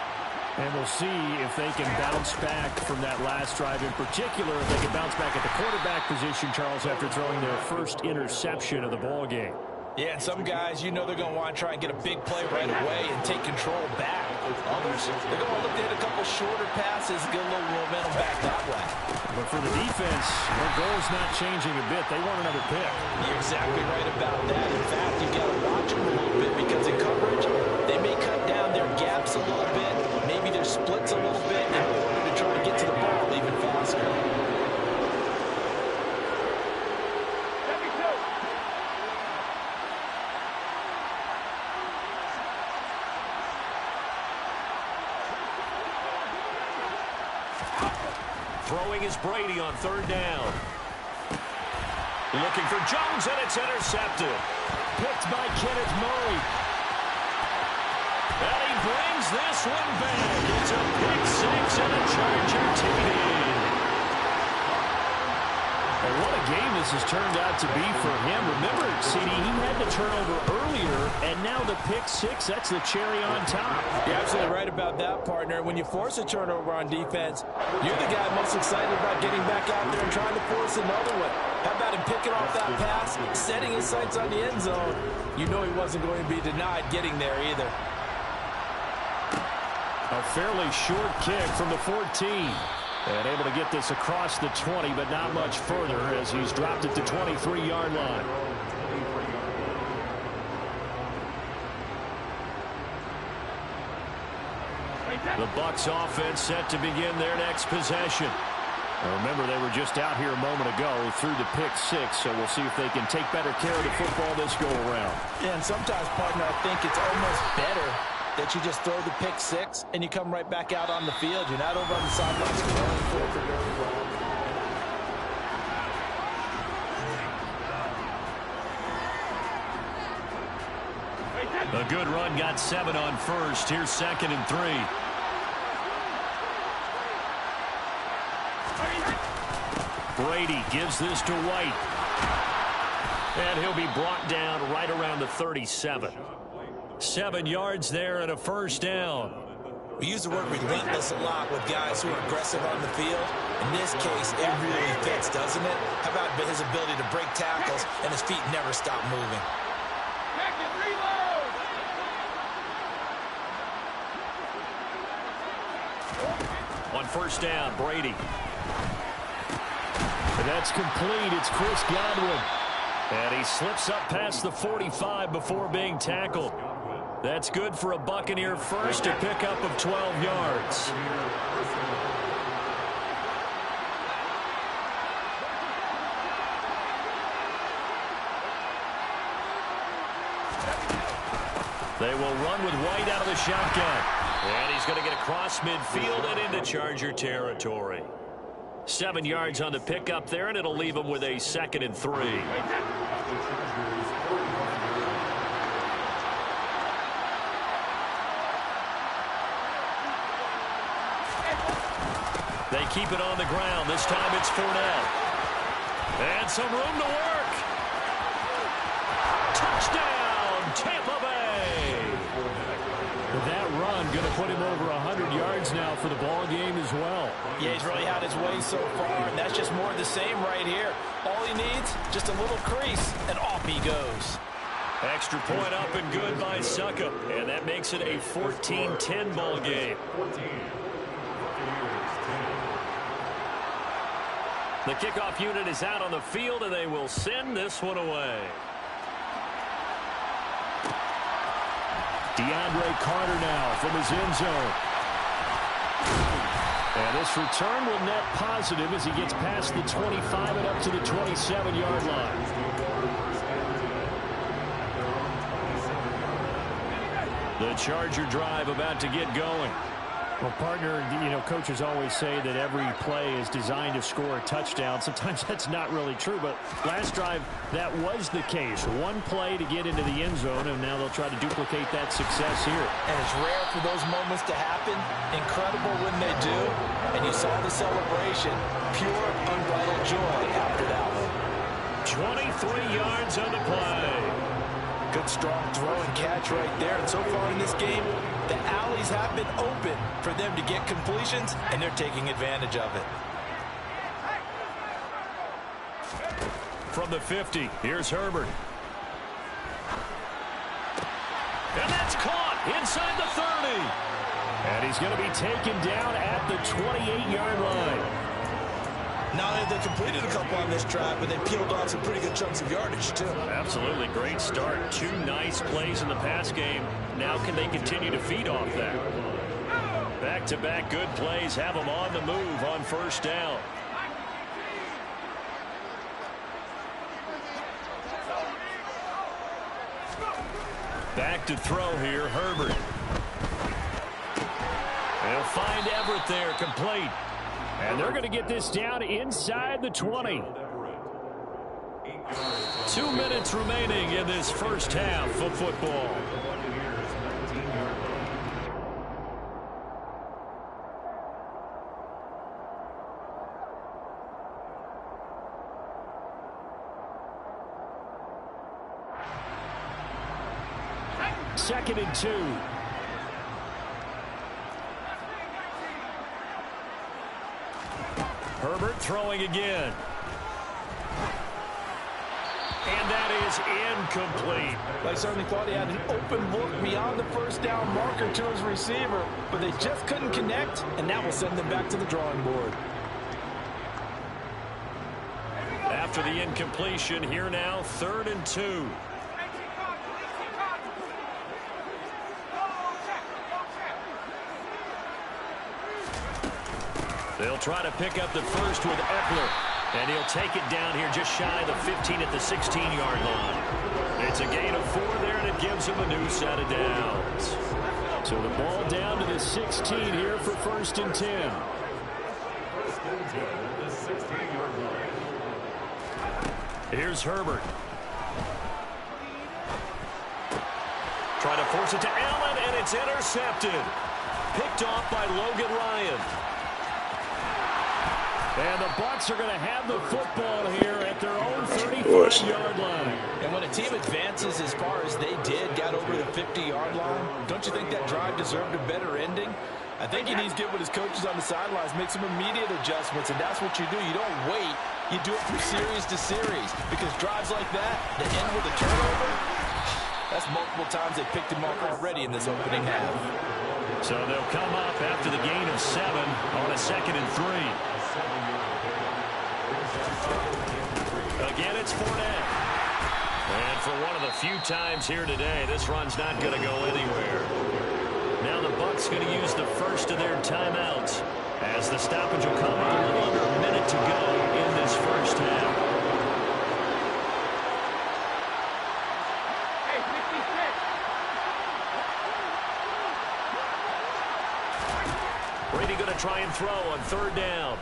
And we'll see if they can bounce back from that last drive. In particular, if they can bounce back at the quarterback position, Charles, after throwing their first interception of the ball game. Yeah, and some guys, you know they're going to want to try and get a big play right away and take control back. Others, they're going to look to hit a couple shorter passes, get a little momentum back that way. But for the defense, their goal is not changing a bit. They want another pick. You're exactly right about that. In fact, you've got to watch them a little bit because in coverage, they may cut down their gaps a little bit, maybe their splits a little bit in order to try and get to the ball even faster. Throwing is Brady on 3rd down. Looking for Jones, and it's intercepted. Picked by Kenneth Murray. And he brings this one back. It's a pick 6 and a Charger TD. And what a game this has turned out to be for him. Remember, CD, he had the turnover earlier, and now the pick 6, that's the cherry on top. You're absolutely right about that, partner. When you force a turnover on defense, you're the guy most excited about getting back out there and trying to force another one. How about him picking off that pass, setting his sights on the end zone? You know he wasn't going to be denied getting there either. A fairly short kick from the 14. And able to get this across the 20, but not much further as he's dropped it to 23-yard line. The Bucs offense set to begin their next possession. Now remember, they were just out here a moment ago through the pick six, so we'll see if they can take better care of the football this go-around. Yeah, and sometimes, partner, I think it's almost better that you just throw the pick six and you come right back out on the field. You're not over on the sidelines going for it. A good run got 7 on first. Here's 2nd and 3. Brady gives this to White. And he'll be brought down right around the 37. 7 yards there and a first down. We use the word relentless a lot with guys who are aggressive on the field. In this case, it really fits, doesn't it? How about his ability to break tackles and his feet never stop moving? On first down, Brady. And that's complete. It's Chris Godwin. And he slips up past the 45 before being tackled. That's good for a Buccaneer first, a pickup of 12 yards. They will run with White out of the shotgun. And he's going to get across midfield and into Charger territory. 7 yards on the pickup there, and it'll leave him with a 2nd and 3. They keep it on the ground. This time it's Fournette. And some room to work. Touchdown, Tampa Bay. That run going to put him over 100 yards now for the ball game as well. Yeah, he's really had his way so far, and that's just more of the same right here. All he needs, just a little crease, and off he goes. Extra point up and good by Suckup, and that makes it a 14-10 ball game. The kickoff unit is out on the field, and they will send this one away. DeAndre Carter now from his end zone. And this return will net positive as he gets past the 25 and up to the 27-yard line. The Charger drive about to get going. Well, partner, you know, coaches always say that every play is designed to score a touchdown. Sometimes that's not really true, but last drive, that was the case. One play to get into the end zone, and now they'll try to duplicate that success here. And it's rare for those moments to happen. Incredible when they do. And you saw the celebration. Pure, unbridled joy after that one. 23 yards on the play. Good, strong throw and catch right there. And so far in this game, the alleys have been open for them to get completions, and they're taking advantage of it. From the 50, here's Herbert. And that's caught inside the 30. And he's going to be taken down at the 28-yard line. Not only have they completed a couple on this drive, but they peeled off some pretty good chunks of yardage, too. Absolutely. Great start. 2 nice plays in the pass game. Now can they continue to feed off that? Back-to-back good plays have them on the move on first down. Back to throw here, Herbert. They'll find Everett there, complete. And they're going to get this down inside the 20. 2 minutes remaining in this first half of football. Second and 2. Herbert throwing again. And that is incomplete. I certainly thought he had an open look beyond the first down marker to his receiver, but they just couldn't connect, and that will send them back to the drawing board. After the incompletion, here now, 3rd and 2. They'll try to pick up the first with Eckler. And he'll take it down here just shy of the 15 at the 16-yard line. It's a gain of 4 there, and it gives him a new set of downs. So the ball down to the 16 here for 1st and 10. 1st and 10 at the 16-yard line. Here's Herbert. Try to force it to Allen, and it's intercepted. Picked off by Logan Ryan. And the Bucs are going to have the football here at their own 35-yard line. And when a team advances as far as they did, got over the 50-yard line, don't you think that drive deserved a better ending? I think he needs to get with his coaches on the sidelines, make some immediate adjustments, and that's what you do. You don't wait. You do it from series to series, because drives like that end with a turnover, that's multiple times they picked him off already in this opening half. So they'll come up after the gain of 7 on a 2nd and 3. Again, it's Fournette. And for one of the few times here today, this run's not going to go anywhere. Now the Bucs going to use the first of their timeouts, as the stoppage will come with a little under a minute to go in this first half. Brady going to try and throw on 3rd down.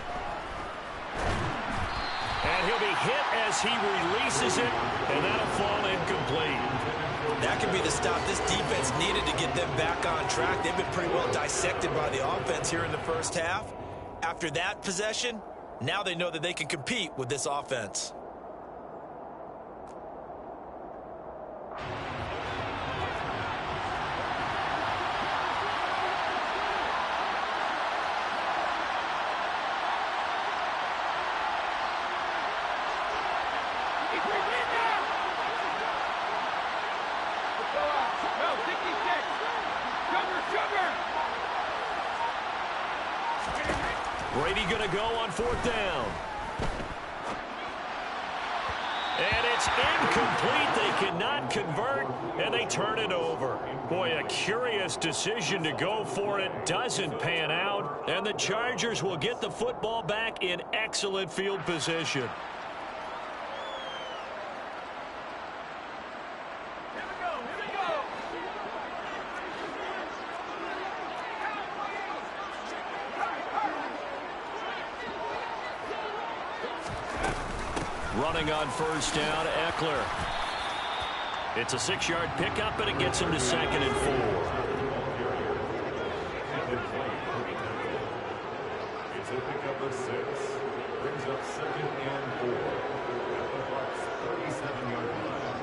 And he'll be hit as he releases it, and that'll fall incomplete. That could be the stop this defense needed to get them back on track. They've been pretty well dissected by the offense here in the first half. After that possession, now they know that they can compete with this offense. Brady going to go on 4th down. And it's incomplete. They cannot convert, and they turn it over. Boy, a curious decision to go for it. Doesn't pan out, and the Chargers will get the football back in excellent field position. Running on 1st down, Eckler. It's a 6-yard pickup, and it gets him to 2nd and 4. It's a pickup of 6. Brings up 2nd and 4. At the Bucs' 37-yard line.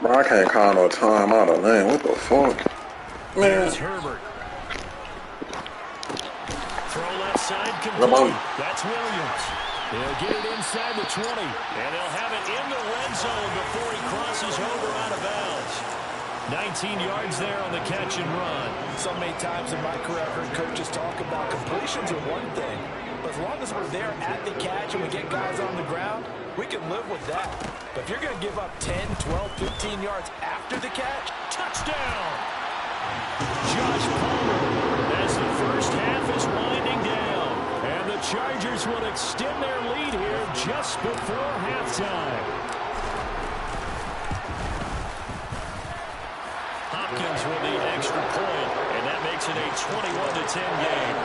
Bro, I can't call no time out of man. What the fuck? Man. Here's Herbert. Throw left side complete. That's Williams. He'll get it inside the 20, and he'll have it in the red zone before he crosses over out of bounds. 19 yards there on the catch and run. So many times in my career I've heard coaches talk about completions are one thing, but as long as we're there at the catch and we get guys on the ground, we can live with that. But if you're going to give up 10, 12, 15 yards after the catch, touchdown! Josh Palmer as the first half is winding down. And the Chargers will extend their lead here just before halftime. Hopkins with the extra point, and that makes it a 21-10 game.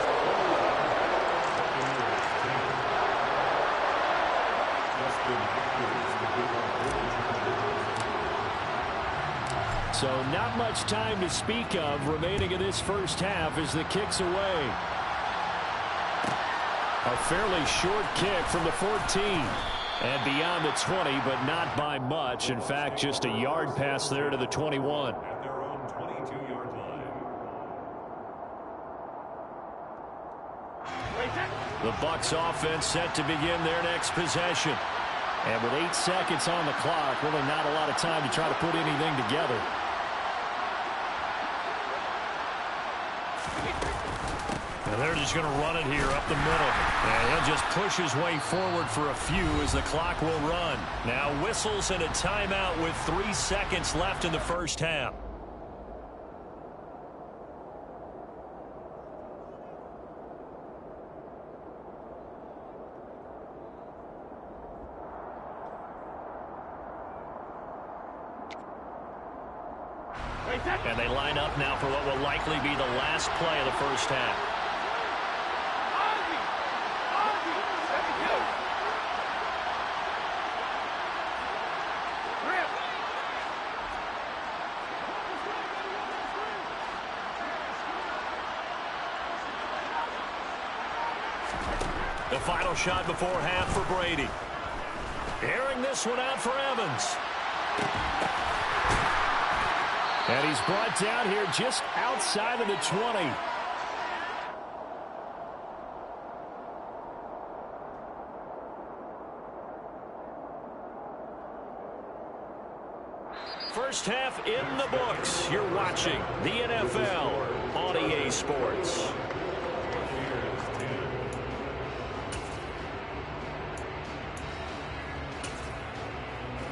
So not much time to speak of remaining in this first half as the kick's away. A fairly short kick from the 14. And beyond the 20, but not by much. In fact, just a yard pass there to the 21. At their own 22-yard line. The Bucs offense set to begin their next possession. And with 8 seconds on the clock, really not a lot of time to try to put anything together. And they're just going to run it here up the middle. And he'll just push his way forward for a few as the clock will run. Now whistles and a timeout with 3 seconds left in the first half. And they line up now for what will likely be the last play of the first half. The final shot before half for Brady. Airing this one out for Evans. And he's brought down here just outside of the 20. First half in the books. You're watching the NFL on EA Sports.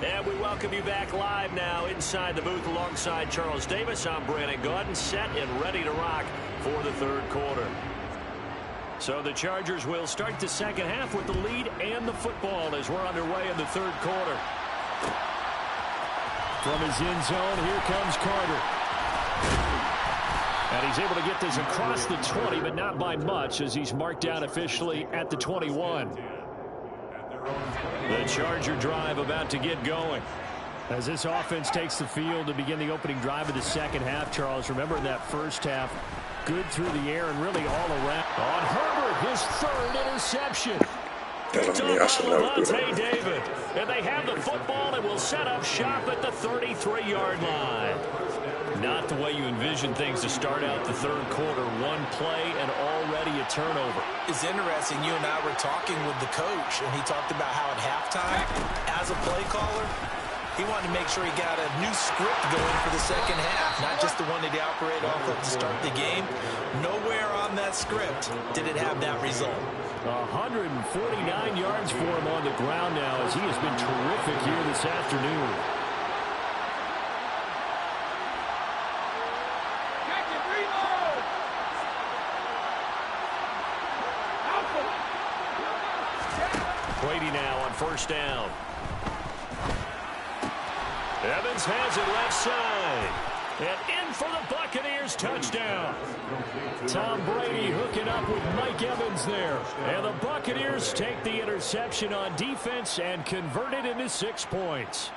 And we welcome you back live now inside the booth alongside Charles Davis. I'm Brandon Gaudin, set and ready to rock for the third quarter. So the Chargers will start the second half with the lead and the football as we're underway in the third quarter. From his end zone, here comes Carter. And he's able to get this across the 20, but not by much as he's marked down officially at the 21. The Charger drive about to get going. As this offense takes the field to begin the opening drive of the second half, Charles, remember in that first half, good through the air and really all around. On Herbert, his third interception. Picked up by Levante David. And they have the football and will set up shop at the 33-yard line. Not the way you envision things to start out the third quarter. One play and already a turnover. It's interesting. You and I were talking with the coach, and he talked about how at halftime, as a play caller, he wanted to make sure he got a new script going for the second half, not just the one that he operated off of to start the game. Nowhere on that script did it have that result. 149 yards for him on the ground now as he has been terrific here this afternoon. Brady now on first down. Evans has it left side. And in for the Buccaneers touchdown. Tom Brady hooking up with Mike Evans there. And the Buccaneers take the interception on defense and convert it into 6 points.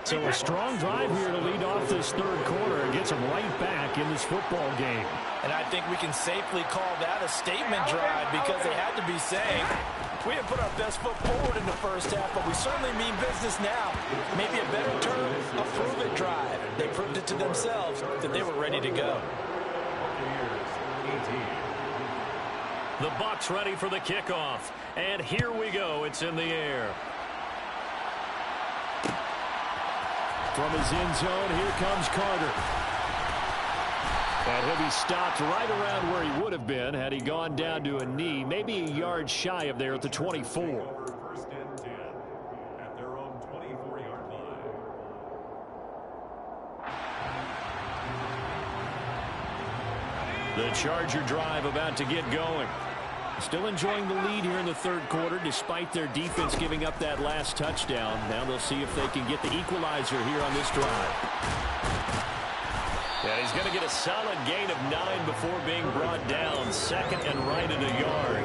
So a strong drive here to lead off this third quarter and gets them right back in this football game. And I think we can safely call that a statement drive because they had to be saying, we didn't put our best foot forward in the first half, but we certainly mean business now. Maybe a better term, a prove-it drive. They proved it to themselves that they were ready to go. The Bucs ready for the kickoff. And here we go. It's in the air. From his end zone, here comes Carter. And he'll be stopped right around where he would have been had he gone down to a knee, maybe a yard shy of there at the 24. First and 10 at their own 24-yard line. The Charger drive about to get going. Still enjoying the lead here in the third quarter despite their defense giving up that last touchdown. Now they'll see if they can get the equalizer here on this drive. And he's going to get a solid gain of 9 before being brought down. Second and right at a yard.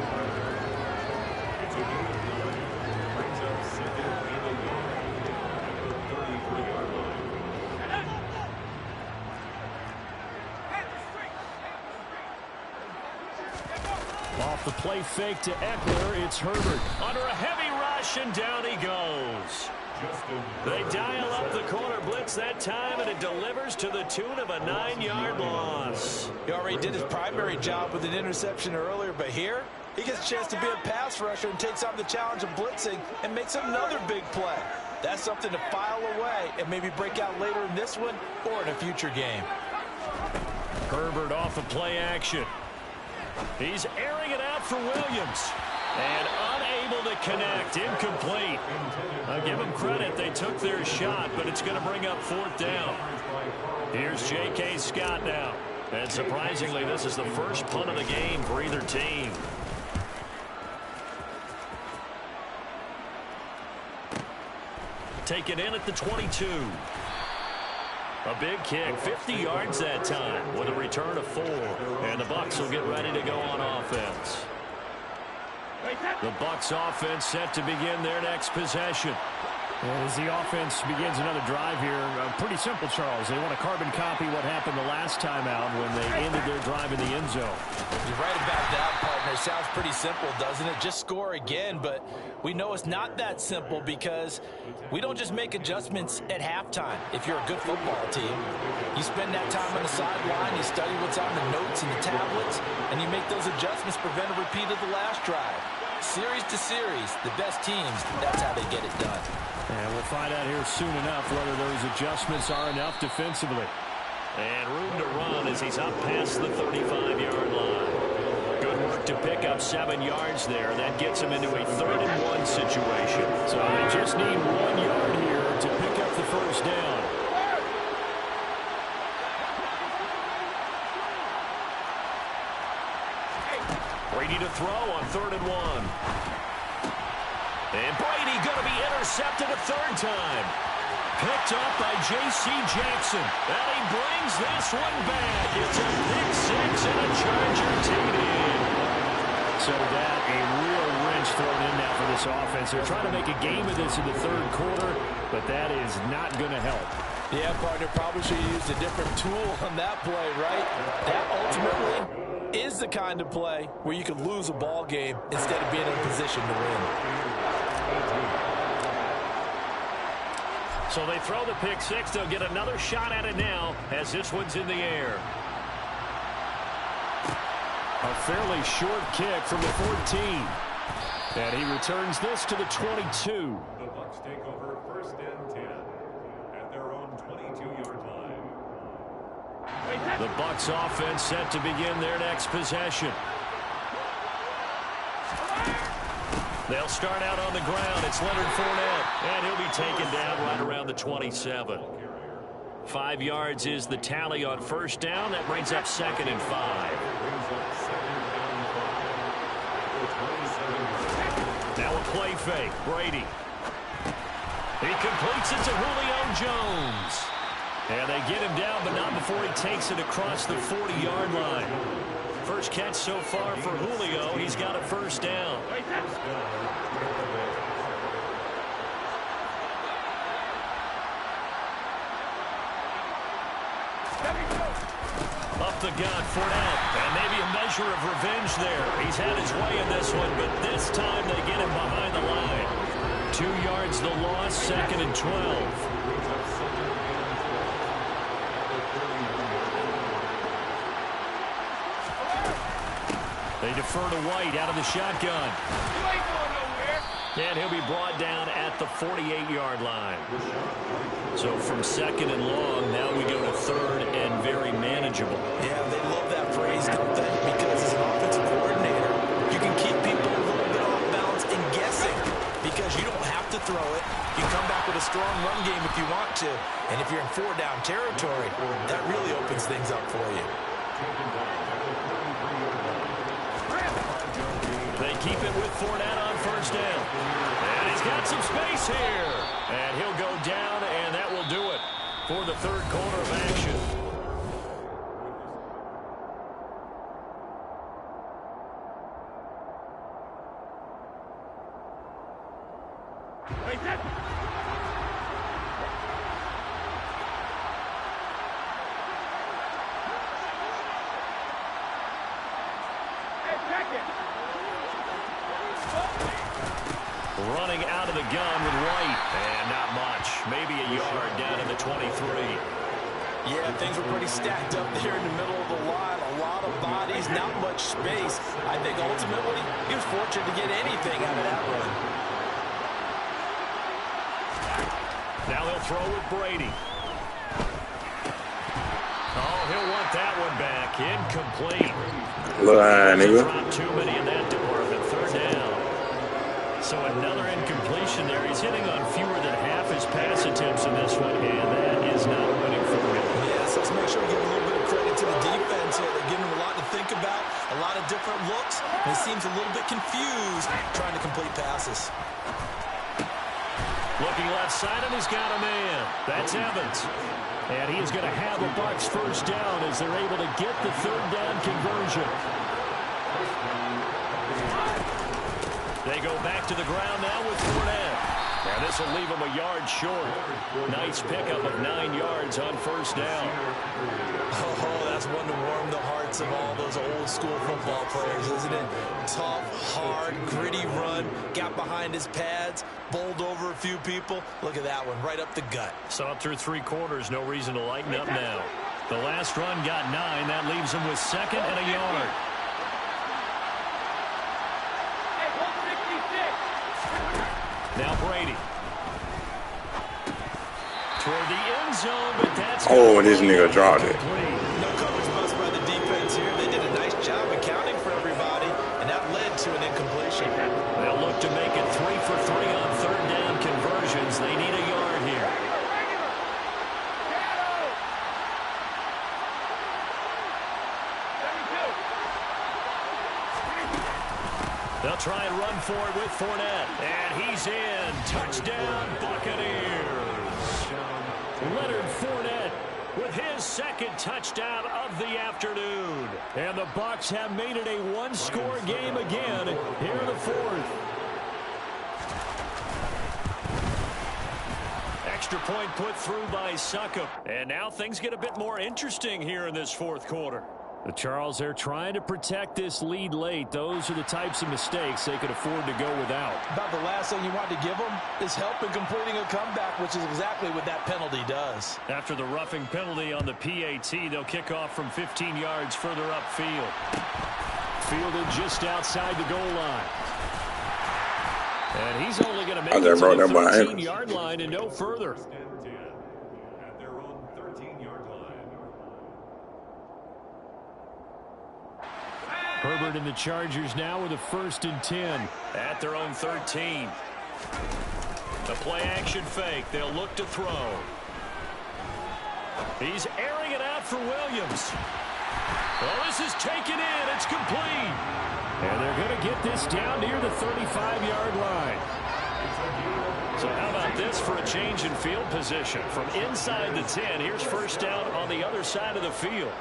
Brings up second and a yard at the 33-yard line. Off the play fake to Eckler, it's Herbert. Under a heavy rush, and down he goes. They dial up the corner blitz that time, and it delivers to the tune of a 9-yard loss. He already did his primary job with an interception earlier, but here he gets a chance to be a pass rusher and takes on the challenge of blitzing and makes another big play. That's something to file away and maybe break out later in this one or in a future game. Herbert off the play action. He's airing it out for Williams. And unable to connect. Incomplete. I'll give them credit. They took their shot, but it's going to bring up fourth down. Here's J.K. Scott now. And surprisingly, this is the first punt of the game for either team. Taken in at the 22. A big kick, 50 yards that time with a return of 4. And the Bucs will get ready to go on offense. The Bucs offense set to begin their next possession. As the offense begins another drive here, pretty simple, Charles. They want to carbon copy what happened the last time out when they ended their drive in the end zone. You're right about that, partner. Sounds pretty simple, doesn't it? Just score again, but we know it's not that simple because we don't just make adjustments at halftime. If you're a good football team, you spend that time on the sideline, you study what's on the notes and the tablets, and you make those adjustments, prevent a repeat of the last drive. Series to series, the best teams, that's how they get it done. And we'll find out here soon enough whether those adjustments are enough defensively. And room to run as he's up past the 35-yard line. Good work to pick up 7 yards there. That gets him into a 3rd-and-1 situation. So they just need 1 yard here to pick up the first down. Brady to throw on 3rd-and-1. And Brady going to be intercepted a 3rd time. Picked up by J.C. Jackson. And he brings this one back. It's a pick 6 and a Charger TD. So that a real wrench thrown in now for this offense. They're trying to make a game of this in the 3rd quarter, but that is not going to help. Yeah, partner, probably should have used a different tool on that play, right? That ultimately is the kind of play where you can lose a ball game instead of being in a position to win. So they throw the pick 6. They'll get another shot at it now as this one's in the air. A fairly short kick from the 14. And he returns this to the 22. The Bucs take over 1st and 10 at their own 22-yard line. The Bucs offense set to begin their next possession. They'll start out on the ground. It's Leonard Fournette, and he'll be taken down right around the 27. 5 yards is the tally on 1st down. That brings up 2nd and 5. Now a play fake. Brady. He completes it to Julio Jones. And they get him down, but not before he takes it across the 40-yard line. First catch so far for Julio. He's got a 1st down. Up the gut, Fournette. And maybe a measure of revenge there. He's had his way in this one, but this time they get him behind the line. 2 yards the loss, 2nd and 12. They defer to White out of the shotgun. And he'll be brought down at the 48-yard line. So from 2nd and long, now we go to 3rd and very manageable. Yeah, they love that phrase, don't they? Because as an offensive coordinator, you can keep people a little bit off balance and guessing because you don't have to throw it. You come back with a strong run game if you want to. And if you're in 4-down territory, that really opens things up for you. They keep it with Fournette on 1st down. And he's got some space here. And he'll go down, and that will do it for the 3rd quarter of action. Running out of the gun with White. And not much. Maybe a yard down in the 23. Yeah, things were pretty stacked up there in the middle of the line. A lot of bodies, not much space. I think ultimately he was fortunate to get anything out of that run. Now they'll throw with Brady. Oh, he'll want that one back. Incomplete. Line, nigga. Dropped too many in that department. 3rd down. So another incompletion there. He's hitting on fewer than half his pass attempts in this one, and that is not winning for him. Yes, let's make sure we give a little bit of credit to the defense here. They're giving him a lot to think about, a lot of different looks, and he seems a little bit confused trying to complete passes. Looking left side, and he's got a man. That's Evans. And he is going to have a Bucs first down as they're able to get the third down conversion. They go back to the ground now with Fournette. And this will leave him a yard short. Nice pickup of 9 yards on first down. Oh, that's one to warm the hearts of all those old school football players, isn't it? Tough, hard, gritty run. Got behind his pads, bowled over a few people. Look at that one, right up the gut. Saw it through 3 quarters. No reason to lighten up now. The last run got 9. That leaves him with 2nd and a yard. Now Brady. Toward the end zone, but that's... Oh, this nigga dropped it. No coverage bust by the defense here. They did a nice job accounting for everybody, and that led to an incompletion. They'll look to make it 3 for 3 on third down conversions. They need a yard here. They'll try and run for it with Fournette. And he's in. Touchdown, Buccaneers. Leonard Fournette with his 2nd touchdown of the afternoon. And the Bucs have made it a one-score game again here in the 4th. Extra point put through by Succop. And now things get a bit more interesting here in this 4th quarter. The Charles, they're trying to protect this lead late. Those are the types of mistakes they could afford to go without. About the last thing you want to give them is help in completing a comeback, which is exactly what that penalty does. After the roughing penalty on the PAT, they'll kick off from 15 yards further upfield. Fielded just outside the goal line. And he's only going to make it to the 13-yard line and no further. At their own 13-yard line. Herbert and the Chargers now with a 1st and 10 at their own 13. The play action fake. They'll look to throw. He's airing it out for Williams. Well, this is taken in. It's complete. And they're going to get this down near the 35-yard line. So how about this for a change in field position? From inside the 10, here's first down on the other side of the field.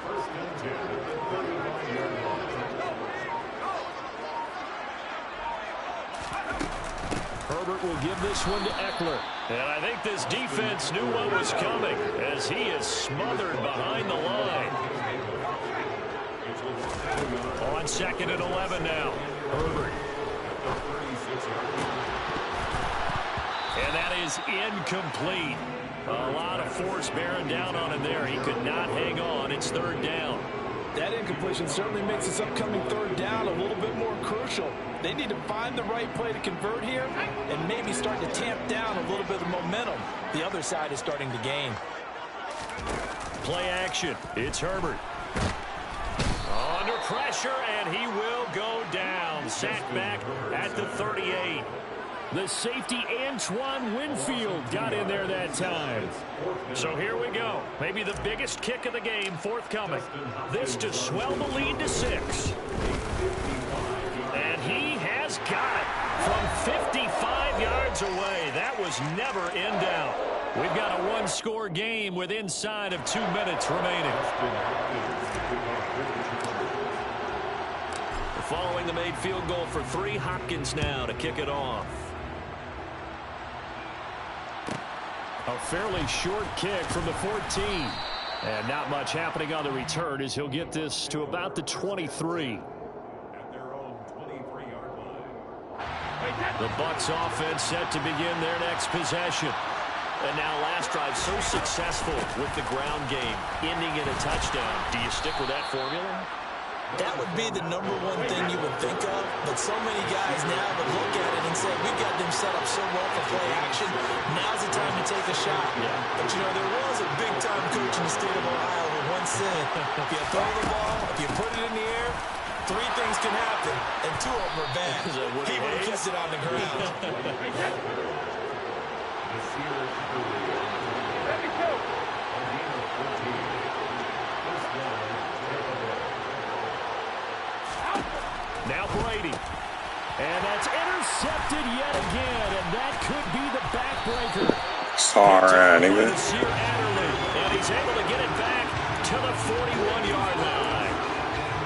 Herbert will give this one to Eckler. And I think this defense knew what was coming as he is smothered behind the line. On 2nd and 11 now. Herbert. And that is incomplete. A lot of force bearing down on him there. He could not hang on. It's 3rd down. That incompletion certainly makes this upcoming 3rd down a little bit more crucial. They need to find the right play to convert here and maybe start to tamp down a little bit of momentum. The other side is starting to gain. Play action. It's Herbert. Under pressure, and he will go down. Sacked back at the 38. The safety, Antoine Winfield, got in there that time. So here we go. Maybe the biggest kick of the game forthcoming. This to swell the lead to 6. And he has got it from 55 yards away. That was never in doubt. We've got a one-score game with inside of 2 minutes remaining. Following the made field goal for 3, Hopkins now to kick it off. A fairly short kick from the 14. And not much happening on the return as he'll get this to about the 23. At their own 23-yard line. The Bucs offense set to begin their next possession. And now last drive so successful with the ground game, ending in a touchdown. Do you stick with that formula? That would be the #1 thing you would think of, but so many guys now would look at it and say, we've got them set up so well for play action, now's the time to take a shot. Yeah. But, you know, there was a big-time coach in the state of Ohio who once said, if you throw the ball, if you put it in the air, 3 things can happen, and 2 of them are bad. He would have kept it on the ground. Now Brady. And that's intercepted yet again, and that could be the backbreaker. Sorry, nigga. And And he's able to get it back to the 41-yard line.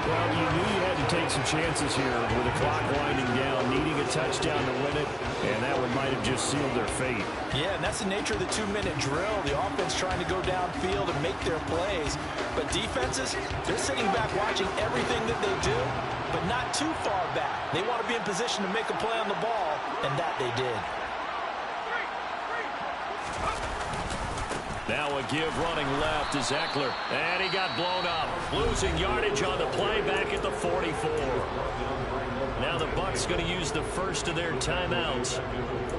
Well, you knew you had to take some chances here with the clock winding down, needing a touchdown to win it, and that one might have just sealed their fate. Yeah, and that's the nature of the 2-minute drill. The offense trying to go downfield and make their plays. But defenses, they're sitting back watching everything that they do, but not too far back. They want to be in position to make a play on the ball, and that they did. Now a give running left is Eckler, and he got blown up. Losing yardage on the play back at the 44. Now the Bucs going to use the first of their timeouts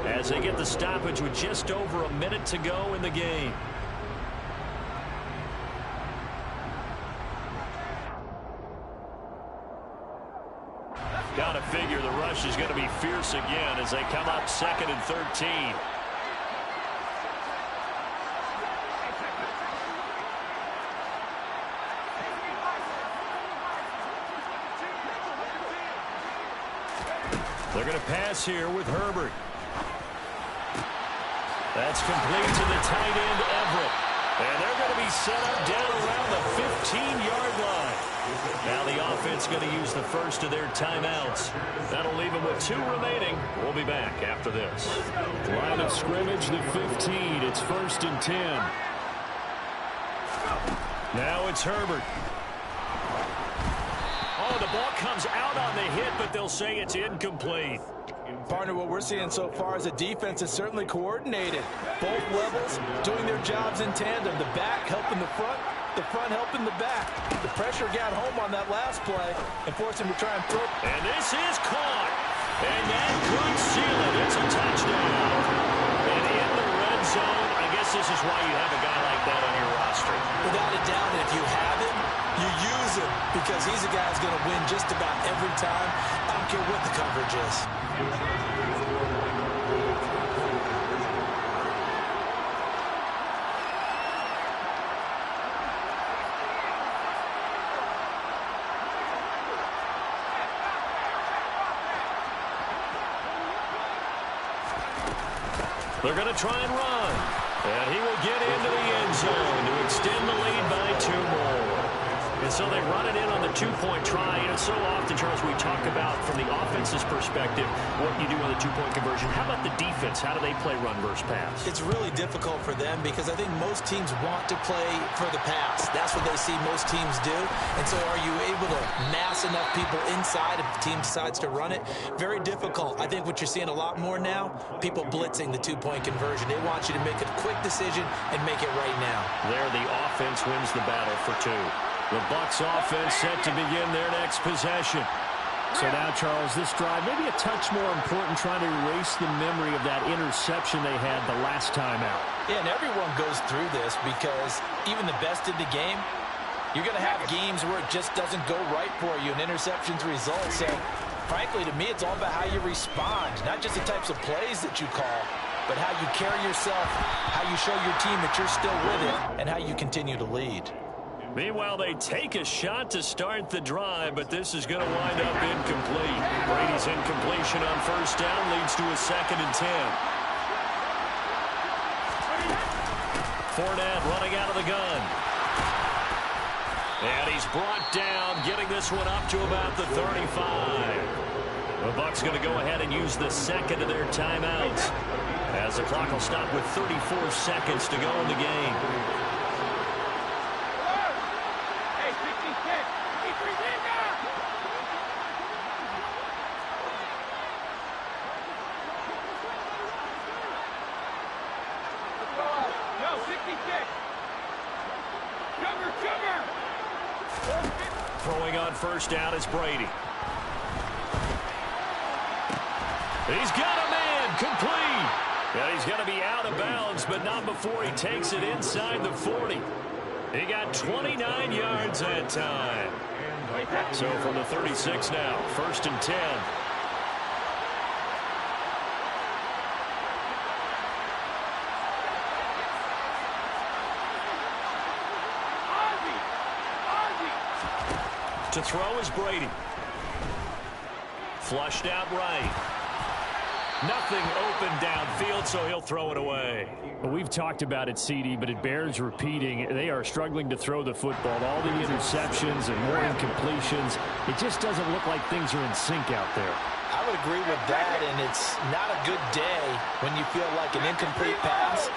as they get the stoppage with just over a minute to go in the game. Got to figure the rush is going to be fierce again as they come up 2nd and 13. They're going to pass here with Herbert. That's complete to the tight end, Everett. And they're going to be set up down around the 15-yard line. Now the offense going to use the first of their timeouts. That'll leave them with 2 remaining. We'll be back after this. Line of scrimmage, the 15. It's 1st and 10. Now it's Herbert. Oh, the ball comes out on the hit, but they'll say it's incomplete. Partner, what we're seeing so far is the defense is certainly coordinated. Both levels doing their jobs in tandem. The back helping the front helping the back. The pressure got home on that last play and forced him to try and throw. And this is caught. And that could seal it. It's a touchdown. And in the red zone, I guess this is why you have a guy like that on your roster. Without a doubt, and if you have him, you use him because he's a guy who's going to win just about every time. I don't care what the coverage is. They're going to try and run. And he will get into the end zone to extend the lead by 2 more. And so they run it in on the 2-point try. And so often, Charles, we talk about from the offense's perspective what you do on the 2-point conversion. How about the defense? How do they play run versus pass? It's really difficult for them because I think most teams want to play for the pass. That's what they see most teams do. And so are you able to mass enough people inside if the team decides to run it? Very difficult. I think what you're seeing a lot more now, people blitzing the 2-point conversion. They want you to make a quick decision and make it right now. There, the offense wins the battle for 2. The Bucs offense set to begin their next possession. So now, Charles, this drive maybe a touch more important, trying to erase the memory of that interception they had the last time out. Yeah, and everyone goes through this because even the best in the game, you're going to have games where it just doesn't go right for you and interceptions result. So, frankly, to me, it's all about how you respond, not just the types of plays that you call, but how you carry yourself, how you show your team that you're still with it, and how you continue to lead. Meanwhile, they take a shot to start the drive, but this is going to wind up incomplete. Brady's incompletion on 1st down leads to a 2nd and 10. Fournette running out of the gun. And he's brought down, getting this one up to about the 35. The Bucs going to go ahead and use the 2nd of their timeouts as the clock will stop with 34 seconds to go in the game. Throwing on 1st down is Brady. He's got a man, complete. And he's going to be out of bounds, but not before he takes it inside the 40. He got 29 yards that time. So from the 36 now, 1st and 10. To throw is Brady. Flushed out right. Nothing open downfield, so he'll throw it away. Well, we've talked about it, CD, but it bears repeating. They are struggling to throw the football. All the interceptions and more incompletions. It just doesn't look like things are in sync out there. I would agree with that, and it's not a good day when you feel like an incomplete pass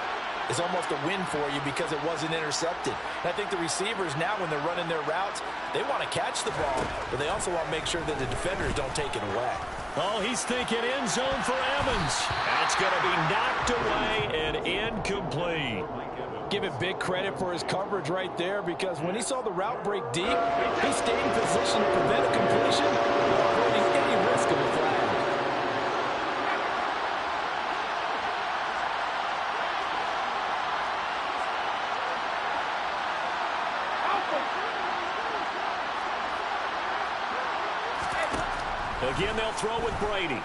is almost a win for you because it wasn't intercepted. And I think the receivers now, when they're running their routes, they want to catch the ball, but they also want to make sure that the defenders don't take it away. Oh, he's thinking end zone for Evans. That's going to be knocked away and incomplete. Give it big credit for his coverage right there, because when he saw the route break deep, he stayed in position to prevent a completion without avoiding any risk of a flag. Again, they'll throw with Brady.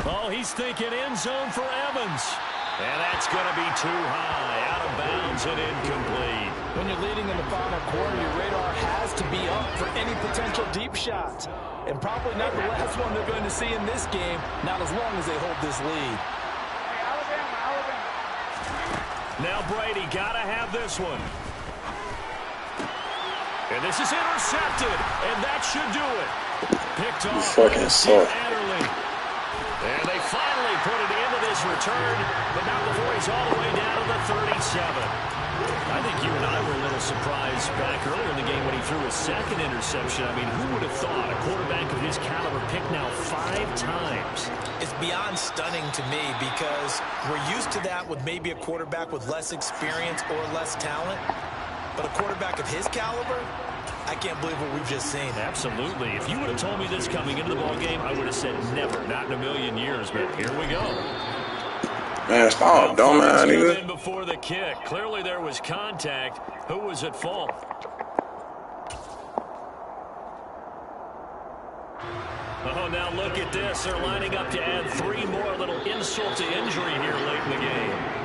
Oh, he's thinking end zone for Evans. And that's going to be too high, out of bounds and incomplete. When you're leading in the final quarter, your radar has to be up for any potential deep shots. And probably not the last one they're going to see in this game, not as long as they hold this lead. Now Brady got to have this one. And this is intercepted, and that should do it. Picked off. Fucking suck. And they finally put it into this return, but not before he's all the way down to the 37. I think you and I were a little surprised back earlier in the game when he threw his second interception. I mean, who would have thought a quarterback of his caliber picked now 5 times? It's beyond stunning to me, because we're used to that with maybe a quarterback with less experience or less talent. But a quarterback of his caliber, I can't believe what we've just seen. Absolutely. If you would have told me this coming into the ball game, I would have said never, not in a million years. But here we go. Man, stop, dumbass nigga. Before the kick, clearly there was contact. Who was at fault? Oh, now look at this. They're lining up to add 3 more. A little insult to injury here late in the game.